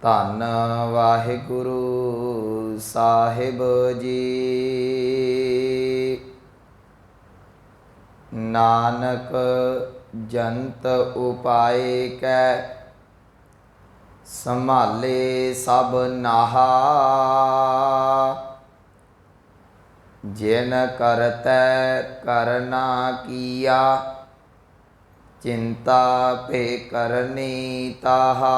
ਧੰਨ ਵਾਹਿਗੁਰੂ ਸਾਹਿਬ ਜੀ। ਨਾਨਕ ਜੰਤ ਉਪਾਏ ਕੈ, ਸੰਭਾਲੇ ਸਭ ਨਾਹਾ। ਜਿਨ ਕਰਤੈ ਕਰਨਾ ਕੀਆ, ਚਿੰਤਾ ਭੇ ਕਰਨੀ ਤਾਹਾ।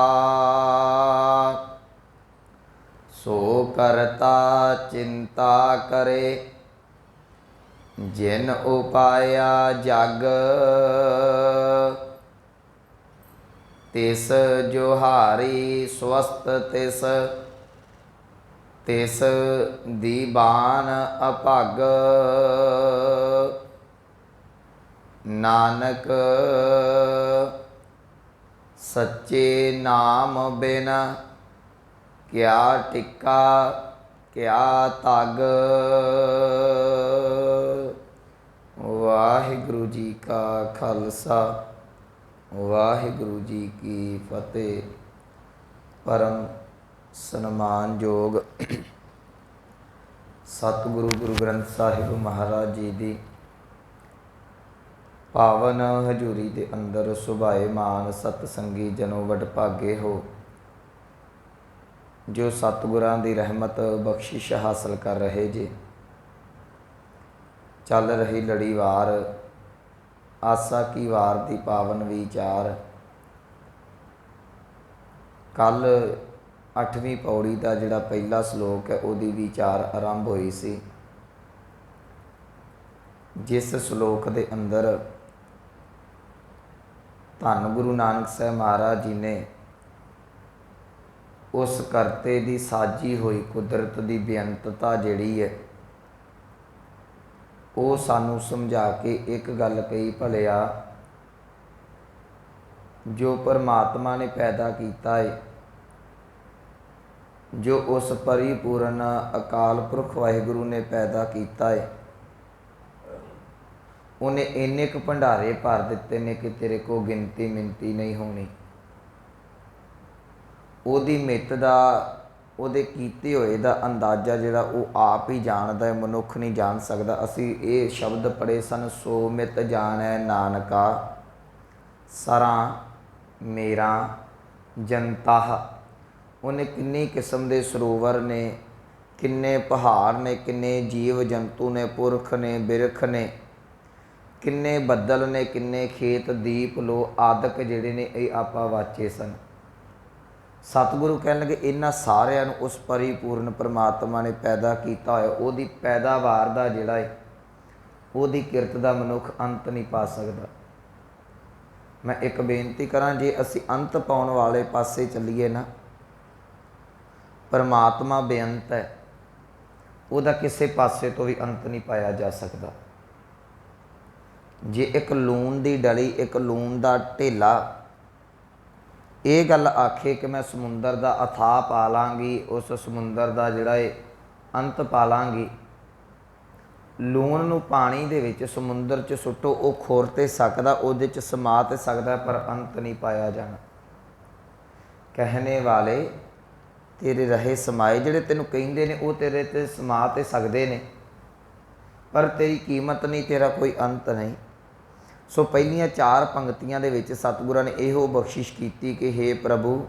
ਸੋ ਕਰਤਾ ਚਿੰਤਾ ਕਰੇ, ਜਿਨ ਉਪਾਇਆ ਜਗ। ਤਿਸ ਜੁਹਾਰੀ ਸਵਸਤ ਤਿਸ, ਤਿਸ ਦੀਵਾਨ ਅਭਗ। ਨਾਨਕ ਸੱਚੇ ਨਾਮ ਬਿਨ, ਕਿਆ ਟਿਕਾ ਕਿਆ ਤਗ। ਵਾਹਿਗੁਰੂ ਜੀ ਕਾ ਖਾਲਸਾ, ਵਾਹਿਗੁਰੂ ਜੀ ਕੀ ਫਤਿਹ। ਪਰਮ ਸਨਮਾਨਯੋਗ ਸਤਿਗੁਰੂ ਗੁਰੂ ਗ੍ਰੰਥ ਸਾਹਿਬ ਮਹਾਰਾਜ ਜੀ ਦੀ ਪਾਵਨ ਹਜ਼ੂਰੀ ਦੇ ਅੰਦਰ ਸੁਭਾਏਮਾਨ ਸਤਸੰਗੀ ਜਨੋ ਵਡਭਾਗੇ ਹੋ, ਜੋ ਸਤਿਗੁਰਾਂ ਦੀ ਰਹਿਮਤ ਬਖਸ਼ਿਸ਼ ਹਾਸਲ ਕਰ ਰਹੇ ਜੇ। ਚੱਲ ਰਹੀ ਲੜੀਵਾਰ ਆਸਾ ਕੀ ਵਾਰ ਦੀ ਪਾਵਨ ਵਿਚਾਰ। ਕੱਲ 8ਵੀਂ ਪੌੜੀ ਦਾ ਜਿਹੜਾ ਪਹਿਲਾ ਸ਼ਲੋਕ ਹੈ ਉਹਦੀ ਵਿਚਾਰ ਆਰੰਭ ਹੋਈ ਸੀ, ਜਿਸ ਸ਼ਲੋਕ ਦੇ ਅੰਦਰ ਧੰਨ ਗੁਰੂ ਨਾਨਕ ਸਾਹਿਬ ਮਹਾਰਾਜ ਜੀ ਨੇ ਉਸ ਕਰਤੇ ਦੀ ਸਾਜੀ ਹੋਈ ਕੁਦਰਤ ਦੀ ਬੇਅੰਤਤਾ ਜਿਹੜੀ ਹੈ ਉਹ ਸਾਨੂੰ ਸਮਝਾ ਕੇ ਇੱਕ ਗੱਲ ਕਹੀ, ਭਲਿਆ ਜੋ ਪਰਮਾਤਮਾ ਨੇ ਪੈਦਾ ਕੀਤਾ ਹੈ, ਜੋ ਉਸ ਪਰਿਪੂਰਨ ਅਕਾਲ ਪੁਰਖ ਵਾਹਿਗੁਰੂ ਨੇ ਪੈਦਾ ਕੀਤਾ ਹੈ, ਉਹਨੇ ਇੰਨੇ ਕੁ ਭੰਡਾਰੇ ਭਰ ਦਿੱਤੇ ਨੇ ਕਿ ਤੇਰੇ ਕੋਲ ਗਿਣਤੀ ਮਿਣਤੀ ਨਹੀਂ ਹੋਣੀ। ਉਹਦੀ ਮਿੱਤ ਦਾ, ਉਹਦੇ ਕੀਤੇ ਹੋਏ ਦਾ ਅੰਦਾਜ਼ਾ ਜਿਹੜਾ ਉਹ ਆਪ ਹੀ ਜਾਣਦਾ ਹੈ, ਮਨੁੱਖ ਨਹੀਂ ਜਾਣ ਸਕਦਾ। ਅਸੀਂ ਇਹ ਸ਼ਬਦ ਪੜ੍ਹੇ ਸਨ, ਸੋ ਮਿਤ ਜਾਣੈ ਨਾਨਕਾ ਸਰਾਂ ਮੇਰਾ ਜਨਤਾ। ਉਹਨੇ ਕਿੰਨੀ ਕਿਸਮ ਦੇ ਸਰੋਵਰ ਨੇ, ਕਿੰਨੇ ਪਹਾੜ ਨੇ, ਕਿੰਨੇ ਜੀਵ ਜੰਤੂ ਨੇ, ਪੁਰਖ ਨੇ, ਬਿਰਖ ਨੇ, ਕਿੰਨੇ ਬੱਦਲ ਨੇ, ਕਿੰਨੇ ਖੇਤ ਦੀਪ ਲੋ ਆਦਿਕ ਜਿਹੜੇ ਨੇ ਇਹ ਆਪਾਂ ਵਾਚੇ ਸਨ। ਸਤਿਗੁਰੂ ਕਹਿਣ ਲੱਗੇ ਇਹਨਾਂ ਸਾਰਿਆਂ ਨੂੰ ਉਸ ਪਰਿਪੂਰਨ ਪਰਮਾਤਮਾ ਨੇ ਪੈਦਾ ਕੀਤਾ ਹੋਇਆ। ਉਹਦੀ ਪੈਦਾਵਾਰ ਦਾ ਜਿਹੜਾ ਹੈ, ਉਹਦੀ ਕਿਰਤ ਦਾ ਮਨੁੱਖ ਅੰਤ ਨਹੀਂ ਪਾ ਸਕਦਾ। ਮੈਂ ਇੱਕ ਬੇਨਤੀ ਕਰਾਂ, ਜੇ ਅਸੀਂ ਅੰਤ ਪਾਉਣ ਵਾਲੇ ਪਾਸੇ ਚੱਲੀਏ ਨਾ, ਪਰਮਾਤਮਾ ਬੇਅੰਤ ਹੈ, ਉਹਦਾ ਕਿਸੇ ਪਾਸੇ ਤੋਂ ਵੀ ਅੰਤ ਨਹੀਂ ਪਾਇਆ ਜਾ ਸਕਦਾ। ਜੇ ਇੱਕ ਲੂਣ ਦੀ ਡਲੀ, ਇੱਕ ਲੂਣ ਦਾ ਢੇਲਾ ਇਹ ਗੱਲ ਆਖੇ ਕਿ ਮੈਂ ਸਮੁੰਦਰ ਦਾ ਅਥਾਹ ਪਾ ਲਾਂਗੀ, ਉਸ ਸਮੁੰਦਰ ਦਾ ਜਿਹੜਾ ਹੈ ਅੰਤ ਪਾ ਲਾਂਗੀ, ਲੂਣ ਨੂੰ ਪਾਣੀ ਦੇ ਵਿੱਚ ਸਮੁੰਦਰ 'ਚ ਸੁੱਟੋ, ਉਹ ਖੁਰ ਤੇ ਸਕਦਾ, ਉਹਦੇ 'ਚ ਸਮਾ ਤੇ ਸਕਦਾ, ਪਰ ਅੰਤ ਨਹੀਂ ਪਾਇਆ ਜਾਣਾ। ਕਹਿਣੇ ਵਾਲੇ ਤੇਰੇ ਰਹੇ ਸਮਾਏ, ਜਿਹੜੇ ਤੈਨੂੰ ਕਹਿੰਦੇ ਨੇ ਉਹ ਤੇਰੇ 'ਤੇ ਸਮਾ ਤੇ ਸਕਦੇ ਨੇ, ਪਰ ਤੇਰੀ ਕੀਮਤ ਨਹੀਂ, ਤੇਰਾ ਕੋਈ ਅੰਤ ਨਹੀਂ। ਸੋ ਪਹਿਲੀਆਂ 4 ਪੰਕਤੀਆਂ ਦੇ ਵਿੱਚ ਸਤਿਗੁਰਾਂ ਨੇ ਇਹੋ ਬਖਸ਼ਿਸ਼ ਕੀਤੀ ਕਿ ਹੇ ਪ੍ਰਭੂ,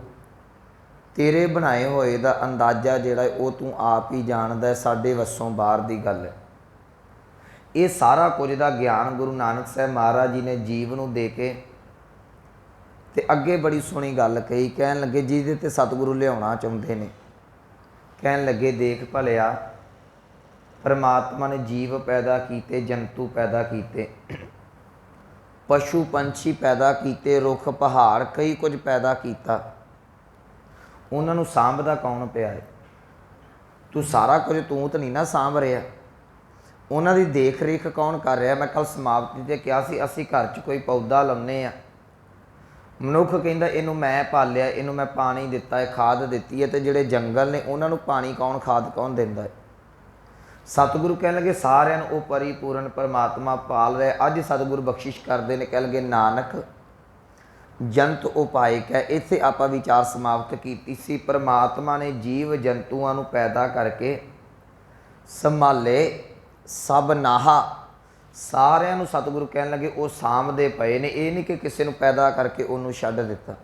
ਤੇਰੇ ਬਣਾਏ ਹੋਏ ਦਾ ਅੰਦਾਜ਼ਾ ਜਿਹੜਾ ਉਹ ਤੂੰ ਆਪ ਹੀ ਜਾਣਦਾ, ਸਾਡੇ ਵੱਸੋਂ ਬਾਹਰ ਦੀ ਗੱਲ ਹੈ। ਇਹ ਸਾਰਾ ਕੁਝ ਦਾ ਗਿਆਨ ਗੁਰੂ ਨਾਨਕ ਸਾਹਿਬ ਮਹਾਰਾਜ ਜੀ ਨੇ ਜੀਵ ਨੂੰ ਦੇ ਕੇ ਤੇ ਅੱਗੇ ਬੜੀ ਸੋਹਣੀ ਗੱਲ ਕਹੀ। ਕਹਿਣ ਲੱਗੇ ਜਿਹਦੇ ਤੇ ਸਤਿਗੁਰੂ ਲਿਆਉਣਾ ਚਾਹੁੰਦੇ ਨੇ, ਕਹਿਣ ਲੱਗੇ ਦੇਖ ਭਲਿਆ, ਪਰਮਾਤਮਾ ਨੇ ਜੀਵ ਪੈਦਾ ਕੀਤੇ, ਜੰਤੂ ਪੈਦਾ ਕੀਤੇ, ਪਸ਼ੂ ਪੰਛੀ ਪੈਦਾ ਕੀਤੇ, ਰੁੱਖ ਪਹਾੜ ਕਈ ਕੁਝ ਪੈਦਾ ਕੀਤਾ। ਉਹਨਾਂ ਨੂੰ ਸਾਂਭਦਾ ਕੌਣ ਪਿਆ ਹੈ? ਤੂੰ ਸਾਰਾ ਕੁਝ ਤੂੰ ਤਾਂ ਨਹੀਂ ਨਾ ਸਾਂਭ ਰਿਹਾ। ਉਹਨਾਂ ਦੀ ਦੇਖ ਰੇਖ ਕੌਣ ਕਰ ਰਿਹਾ? ਮੈਂ ਕੱਲ੍ਹ ਸਮਾਪਤੀ 'ਤੇ ਕਿਹਾ ਸੀ, ਅਸੀਂ ਘਰ 'ਚ ਕੋਈ ਪੌਦਾ ਲਾਉਂਦੇ ਹਾਂ, ਮਨੁੱਖ ਕਹਿੰਦਾ ਇਹਨੂੰ ਮੈਂ ਪਾਲਿਆ, ਇਹਨੂੰ ਮੈਂ ਪਾਣੀ ਦਿੱਤਾ ਹੈ, ਖਾਦ ਦਿੱਤੀ ਹੈ, ਅਤੇ ਜਿਹੜੇ ਜੰਗਲ ਨੇ ਉਹਨਾਂ ਨੂੰ ਪਾਣੀ ਕੌਣ, ਖਾਦ ਕੌਣ ਦਿੰਦਾ ਹੈ? ਸਤਿਗੁਰੂ ਕਹਿਣ ਲੱਗੇ ਸਾਰਿਆਂ ਨੂੰ ਉਹ ਪਰਿਪੂਰਨ ਪਰਮਾਤਮਾ ਪਾਲ ਰਿਹਾ। ਅੱਜ ਸਤਿਗੁਰੂ ਬਖਸ਼ਿਸ਼ ਕਰਦੇ ਨੇ, ਕਹਿ ਲਗੇ ਨਾਨਕ ਜੰਤ ਉਪਾਇਕ ਹੈ। ਇੱਥੇ ਆਪਾਂ ਵਿਚਾਰ ਸਮਾਪਤ ਕੀਤੀ ਸੀ। ਪਰਮਾਤਮਾ ਨੇ ਜੀਵ ਜੰਤੂਆਂ ਨੂੰ ਪੈਦਾ ਕਰਕੇ ਸੰਭਾਲੇ ਸਭ ਨਾਹਾ, ਸਾਰਿਆਂ ਨੂੰ ਸਤਿਗੁਰੂ ਕਹਿਣ ਲੱਗੇ ਉਹ ਸਾਂਭਦੇ ਪਏ ਨੇ। ਇਹ ਨਹੀਂ ਕਿ ਕਿਸੇ ਨੂੰ ਪੈਦਾ ਕਰਕੇ ਉਹਨੂੰ ਛੱਡ ਦਿੱਤਾ।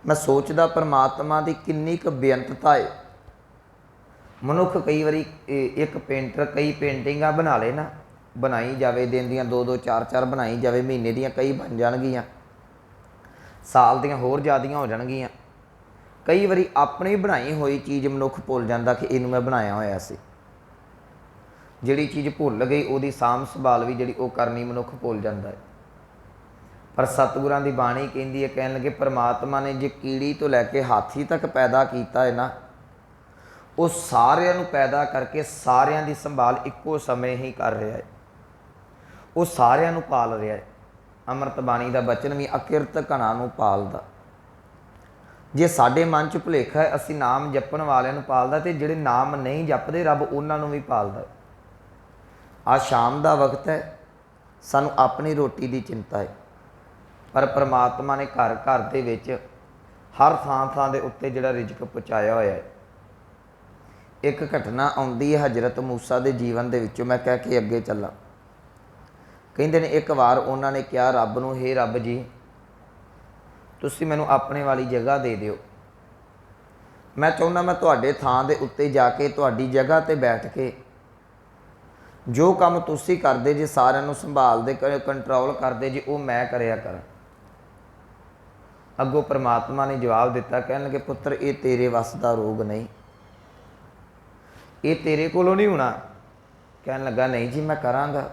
ਮੈਂ ਸੋਚਦਾ ਪਰਮਾਤਮਾ ਦੀ ਕਿੰਨੀ ਕੁ ਬੇਅੰਤਤਾ ਹੈ। ਮਨੁੱਖ ਕਈ ਵਾਰੀ ਇੱਕ ਪੇਂਟਰ ਕਈ ਪੇਂਟਿੰਗਾਂ ਬਣਾ ਲੇ ਨਾ, ਬਣਾਈ ਜਾਵੇ, ਦਿਨ ਦੀਆਂ 2-2 4-4 ਬਣਾਈ ਜਾਵੇ, ਮਹੀਨੇ ਦੀਆਂ ਕਈ ਬਣ ਜਾਣਗੀਆਂ, ਸਾਲ ਦੀਆਂ ਹੋਰ ਜ਼ਿਆਦੀਆਂ ਹੋ ਜਾਣਗੀਆਂ। ਕਈ ਵਾਰੀ ਆਪਣੀ ਬਣਾਈ ਹੋਈ ਚੀਜ਼ ਮਨੁੱਖ ਭੁੱਲ ਜਾਂਦਾ ਕਿ ਇਹਨੂੰ ਮੈਂ ਬਣਾਇਆ ਹੋਇਆ ਸੀ। ਜਿਹੜੀ ਚੀਜ਼ ਭੁੱਲ ਗਈ ਉਹਦੀ ਸਾਂਭ ਸੰਭਾਲ ਵੀ ਜਿਹੜੀ ਉਹ ਕਰਨੀ ਮਨੁੱਖ ਭੁੱਲ ਜਾਂਦਾ ਹੈ। ਪਰ ਸਤਿਗੁਰਾਂ ਦੀ ਬਾਣੀ ਕਹਿੰਦੀ ਹੈ, ਕਹਿਣ ਲੱਗੇ ਪਰਮਾਤਮਾ ਨੇ ਜੇ ਕੀੜੀ ਤੋਂ ਲੈ ਕੇ ਹਾਥੀ ਤੱਕ ਪੈਦਾ ਕੀਤਾ ਹੈ ਨਾ, ਉਹ ਸਾਰਿਆਂ ਨੂੰ ਪੈਦਾ ਕਰਕੇ ਸਾਰਿਆਂ ਦੀ ਸੰਭਾਲ ਇੱਕੋ ਸਮੇਂ ਹੀ ਕਰ ਰਿਹਾ ਹੈ। ਉਹ ਸਾਰਿਆਂ ਨੂੰ ਪਾਲ ਰਿਹਾ ਹੈ। ਅੰਮ੍ਰਿਤ ਬਾਣੀ ਦਾ ਬਚਨ ਵੀ ਅਕਿਰਤ ਘਣਾ ਨੂੰ ਪਾਲਦਾ। ਜੇ ਸਾਡੇ ਮਨ 'ਚ ਭੁਲੇਖਾ ਹੈ ਅਸੀਂ ਨਾਮ ਜਪਣ ਵਾਲਿਆਂ ਨੂੰ ਪਾਲਦਾ, ਤੇ ਜਿਹੜੇ ਨਾਮ ਨਹੀਂ ਜਪਦੇ ਰੱਬ ਉਹਨਾਂ ਨੂੰ ਵੀ ਪਾਲਦਾ। ਆ ਸ਼ਾਮ ਦਾ ਵਕਤ ਹੈ, ਸਾਨੂੰ ਆਪਣੀ ਰੋਟੀ ਦੀ ਚਿੰਤਾ ਹੈ, ਪਰ ਪਰਮਾਤਮਾ ਨੇ ਘਰ ਘਰ ਦੇ ਵਿੱਚ ਹਰ ਥਾਂ ਥਾਂ ਦੇ ਉੱਤੇ ਜਿਹੜਾ ਰਿਜ਼ਕ ਪਹੁੰਚਾਇਆ ਹੋਇਆ ਹੈ। ਇੱਕ ਘਟਨਾ ਆਉਂਦੀ ਹੈ ਹਜ਼ਰਤ ਮੂਸਾ ਦੇ ਜੀਵਨ ਦੇ ਵਿੱਚੋਂ, ਮੈਂ ਕਹਿ ਕੇ ਅੱਗੇ ਚੱਲਾਂ। ਕਹਿੰਦੇ ਨੇ ਇੱਕ ਵਾਰ ਉਹਨਾਂ ਨੇ ਕਿਹਾ ਰੱਬ ਨੂੰ, ਹੇ ਰੱਬ ਜੀ ਤੁਸੀਂ ਮੈਨੂੰ ਆਪਣੇ ਵਾਲੀ ਜਗ੍ਹਾ ਦੇ ਦਿਓ। ਮੈਂ ਚਾਹੁੰਦਾ ਮੈਂ ਤੁਹਾਡੇ ਥਾਂ ਦੇ ਉੱਤੇ ਜਾ ਕੇ ਤੁਹਾਡੀ ਜਗ੍ਹਾ 'ਤੇ ਬੈਠ ਕੇ ਜੋ ਕੰਮ ਤੁਸੀਂ ਕਰਦੇ ਜੇ, ਸਾਰਿਆਂ ਨੂੰ ਸੰਭਾਲਦੇ ਕੰਟਰੋਲ ਕਰਦੇ ਜੇ, ਉਹ ਮੈਂ ਕਰਿਆ ਕਰਾਂ। ਅੱਗੋਂ ਪਰਮਾਤਮਾ ਨੇ ਜਵਾਬ ਦਿੱਤਾ, ਕਹਿਣ ਲੱਗੇ ਪੁੱਤਰ ਇਹ ਤੇਰੇ ਵੱਸ ਦਾ ਰੋਗ ਨਹੀਂ, ਇਹ ਤੇਰੇ ਕੋਲੋਂ ਨਹੀਂ ਹੋਣਾ। ਕਹਿਣ ਲੱਗਾ ਨਹੀਂ ਜੀ ਮੈਂ ਕਰਾਂਗਾ।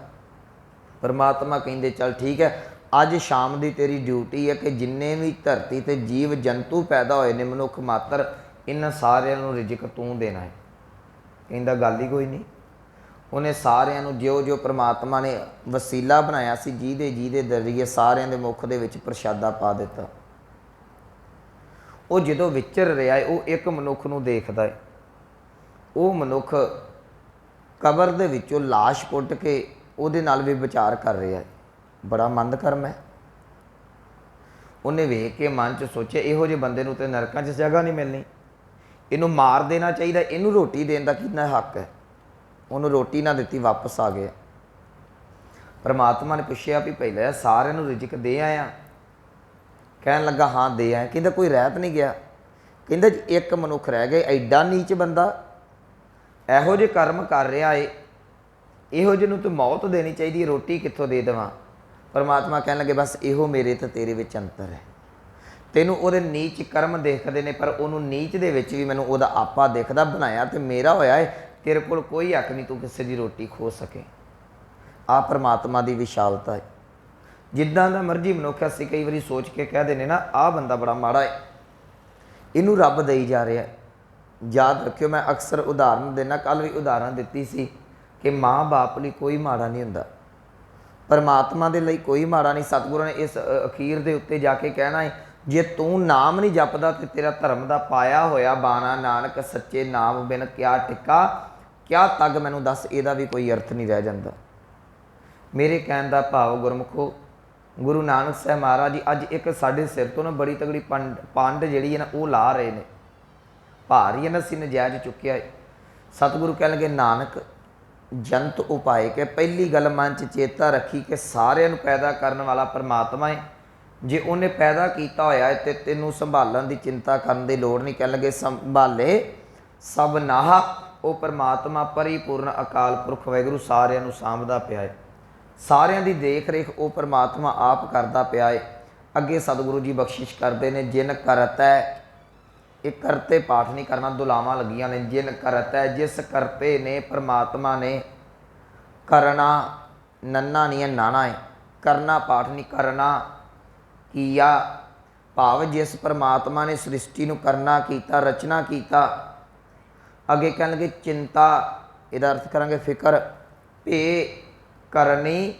ਪਰਮਾਤਮਾ ਕਹਿੰਦੇ ਚੱਲ ਠੀਕ ਹੈ, ਅੱਜ ਸ਼ਾਮ ਦੀ ਤੇਰੀ ਡਿਊਟੀ ਹੈ ਕਿ ਜਿੰਨੇ ਵੀ ਧਰਤੀ 'ਤੇ ਜੀਵ ਜੰਤੂ ਪੈਦਾ ਹੋਏ ਨੇ ਮਨੁੱਖ ਮਾਤਰ, ਇਹਨਾਂ ਸਾਰਿਆਂ ਨੂੰ ਰਿਜ਼ਕ ਤੂੰ ਦੇਣਾ ਹੈ। ਕਹਿੰਦਾ ਗੱਲ ਹੀ ਕੋਈ ਨਹੀਂ। ਉਹਨੇ ਸਾਰਿਆਂ ਨੂੰ ਜਿਉਂ ਜਿਉਂ ਪਰਮਾਤਮਾ ਨੇ ਵਸੀਲਾ ਬਣਾਇਆ ਸੀ, ਜਿਹਦੇ ਜ਼ਰੀਏ ਸਾਰਿਆਂ ਦੇ ਮੁੱਖ ਦੇ ਵਿੱਚ ਪ੍ਰਸ਼ਾਦਾ ਪਾ ਦਿੱਤਾ। ਉਹ ਜਦੋਂ ਵਿਚਰ ਰਿਹਾ ਹੈ ਉਹ ਇੱਕ ਮਨੁੱਖ ਨੂੰ ਦੇਖਦਾ ਹੈ। ਉਹ ਮਨੁੱਖ ਕਬਰ ਦੇ ਵਿੱਚੋਂ ਲਾਸ਼ ਪੁੱਟ ਕੇ ਉਹਦੇ ਨਾਲ ਵੀ ਵਿਚਾਰ ਕਰ ਰਿਹਾ ਹੈ। ਬੜਾ ਮੰਦ ਕਰਮ ਹੈ। ਉਹਨੇ ਵੇਖ ਕੇ ਮਨ 'ਚ ਸੋਚਿਆ ਇਹੋ ਜਿਹੇ ਬੰਦੇ ਨੂੰ ਤੇ ਨਰਕਾਂ 'ਚ ਜਗ੍ਹਾ ਨਹੀਂ ਮਿਲਣੀ, ਇਹਨੂੰ ਮਾਰ ਦੇਣਾ ਚਾਹੀਦਾ, ਇਹਨੂੰ ਰੋਟੀ ਦੇਣ ਦਾ ਕਿੰਨਾ ਹੱਕ ਹੈ। ਉਹਨੂੰ ਰੋਟੀ ਨਾ ਦਿੱਤੀ, ਵਾਪਸ ਆ ਗਿਆ। ਪਰਮਾਤਮਾ ਨੇ ਪੁੱਛਿਆ ਵੀ ਪਹਿਲਾਂ ਸਾਰਿਆਂ ਨੂੰ ਰਿਜ਼ਕ ਦੇ ਆਇਆ? ਕਹਿਣ ਲੱਗਾ ਹਾਂ ਦੇ ਆਇਆ। ਕਹਿੰਦਾ ਕੋਈ ਰਹਿਤ ਨਹੀਂ ਗਿਆ? ਕਹਿੰਦਾ ਜੀ ਇੱਕ ਮਨੁੱਖ ਰਹਿ ਗਿਆ, ਐਡਾ ਨੀਚ ਬੰਦਾ, ਇਹੋ ਜਿਹੇ ਕਰਮ ਕਰ ਰਿਹਾ ਏ, ਇਹੋ ਜਿਹੇ ਨੂੰ ਤਾਂ ਮੌਤ ਦੇਣੀ ਚਾਹੀਦੀ, ਰੋਟੀ ਕਿੱਥੋਂ ਦੇ ਦੇਵਾਂ? ਪਰਮਾਤਮਾ ਕਹਿਣ ਲੱਗੇ ਬਸ ਇਹੋ ਮੇਰੇ ਤੇ ਤੇਰੇ ਵਿੱਚ ਅੰਤਰ ਹੈ। ਤੈਨੂੰ ਉਹਦੇ ਨੀਚ ਕਰਮ ਦੇਖਦੇ ਨੇ, ਪਰ ਉਹਨੂੰ ਨੀਚ ਦੇ ਵਿੱਚ ਵੀ ਮੈਨੂੰ ਉਹਦਾ ਆਪਾ ਦਿਖਦਾ। ਬਣਾਇਆ ਤੇ ਮੇਰਾ ਹੋਇਆ ਹੈ, ਤੇਰੇ ਕੋਲ ਕੋਈ ਹੱਕ ਨਹੀਂ ਤੂੰ ਕਿਸੇ ਦੀ ਰੋਟੀ ਖੋ ਸਕੇ। ਆਹ ਪਰਮਾਤਮਾ ਦੀ ਵਿਸ਼ਾਲਤਾ ਹੈ। ਜਿੱਦਾਂ ਦਾ ਮਰਜ਼ੀ ਮਨੁੱਖ ਅਸੀਂ ਕਈ ਵਾਰੀ ਸੋਚ ਕੇ ਕਹਿ ਦਿੰਦੇ ਨਾ ਆਹ ਬੰਦਾ ਬੜਾ ਮਾੜਾ ਹੈ, ਇਹਨੂੰ ਰੱਬ ਦੇਈ ਜਾ ਰਿਹਾ ਹੈ। ਯਾਦ ਰੱਖਿਓ, ਮੈਂ ਅਕਸਰ ਉਦਾਹਰਨ ਦੇਣਾ, ਕੱਲ੍ਹ ਵੀ ਉਦਾਹਰਨ ਦਿੱਤੀ ਸੀ ਕਿ ਮਾਂ ਬਾਪ ਲਈ ਕੋਈ ਮਾੜਾ ਨਹੀਂ ਹੁੰਦਾ, ਪਰਮਾਤਮਾ ਦੇ ਲਈ ਕੋਈ ਮਾੜਾ ਨਹੀਂ। ਸਤਿਗੁਰਾਂ ਨੇ ਇਸ ਅਖੀਰ ਦੇ ਉੱਤੇ ਜਾ ਕੇ ਕਹਿਣਾ ਹੈ, ਜੇ ਤੂੰ ਨਾਮ ਨਹੀਂ ਜਪਦਾ ਤੇ ਤੇਰਾ ਧਰਮ ਦਾ ਪਾਇਆ ਹੋਇਆ ਬਾਣਾ ਨਾਨਕ ਸੱਚੇ ਨਾਮ ਬਿਨ ਕਿਆ ਟਿੱਕਾ, ਕਿਆ ਤੱਗ ਮੈਨੂੰ ਦੱਸ, ਇਹਦਾ ਵੀ ਕੋਈ ਅਰਥ ਨਹੀਂ ਰਹਿ ਜਾਂਦਾ। ਮੇਰੇ ਕਹਿਣ ਦਾ ਭਾਵ ਗੁਰਮੁਖੋ, ਗੁਰੂ ਨਾਨਕ ਸਾਹਿਬ ਮਹਾਰਾਜ ਜੀ ਅੱਜ ਇੱਕ ਸਾਡੇ ਸਿਰ ਤੋਂ ਨਾ ਬੜੀ ਤਗੜੀ ਪੰਡ ਜਿਹੜੀ ਹੈ ਨਾ ਉਹ ਲਾ ਰਹੇ ਨੇ, ਭਾਰੀ ਹੈ ਨਾ, ਅਸੀਂ ਨਜਾਇਜ਼ ਚੁੱਕਿਆ ਹੈ। ਸਤਿਗੁਰੂ ਕਹਿਣ ਲੱਗੇ ਨਾਨਕ ਜੰਤ ਉਪਾਏ ਕੇ, ਪਹਿਲੀ ਗੱਲ ਮਨ 'ਚ ਚੇਤਾ ਰੱਖੀ ਕਿ ਸਾਰਿਆਂ ਨੂੰ ਪੈਦਾ ਕਰਨ ਵਾਲਾ ਪਰਮਾਤਮਾ ਹੈ। ਜੇ ਉਹਨੇ ਪੈਦਾ ਕੀਤਾ ਹੋਇਆ ਹੈ ਤੇ ਤੈਨੂੰ ਸੰਭਾਲਣ ਦੀ ਚਿੰਤਾ ਕਰਨ ਦੀ ਲੋੜ ਨਹੀਂ। ਕਹਿਣ ਲੱਗੇ ਸੰਭਾਲੇ ਸਭ ਨਾਹਾ, ਉਹ ਪਰਮਾਤਮਾ ਪਰਿਪੂਰਨ ਅਕਾਲ ਪੁਰਖ ਵਾਹਿਗੁਰੂ ਸਾਰਿਆਂ ਨੂੰ ਸਾਂਭਦਾ ਪਿਆ ਹੈ। ਸਾਰਿਆਂ ਦੀ ਦੇਖ ਰੇਖ ਉਹ ਪਰਮਾਤਮਾ ਆਪ ਕਰਦਾ ਪਿਆ ਹੈ। ਅੱਗੇ ਸਤਿਗੁਰੂ ਜੀ ਬਖਸ਼ਿਸ਼ ਕਰਦੇ ਨੇ, ਜਿਨ ਕਰਤੈ, ਇਹ ਕਰਤੇ ਪਾਠ ਨਹੀਂ ਕਰਨਾ, ਦੁਲਾਵਾਂ ਲੱਗੀਆਂ ਨੇ। ਜਿਨ ਕਰਤੈ, ਜਿਸ ਕਰਤੇ ਨੇ ਪਰਮਾਤਮਾ ਨੇ ਕਰਨਾ, ਨੰਨਾ ਨਹੀਂ ਹੈ ਨਾਣਾ ਹੈ, ਕਰਨਾ ਪਾਠ ਨਹੀਂ, ਕਰਨਾ ਕੀਆ ਭਾਵ ਜਿਸ ਪਰਮਾਤਮਾ ਨੇ ਸ੍ਰਿਸ਼ਟੀ ਨੂੰ ਕਰਨਾ ਕੀਤਾ, ਰਚਨਾ ਕੀਤਾ। ਅੱਗੇ ਕਹਿਣ ਲੱਗੇ ਚਿੰਤਾ, ਇਹਦਾ ਅਰਥ ਕਰਾਂਗੇ ਫਿਕਰ, ਭੇ ਕਰਨੀ,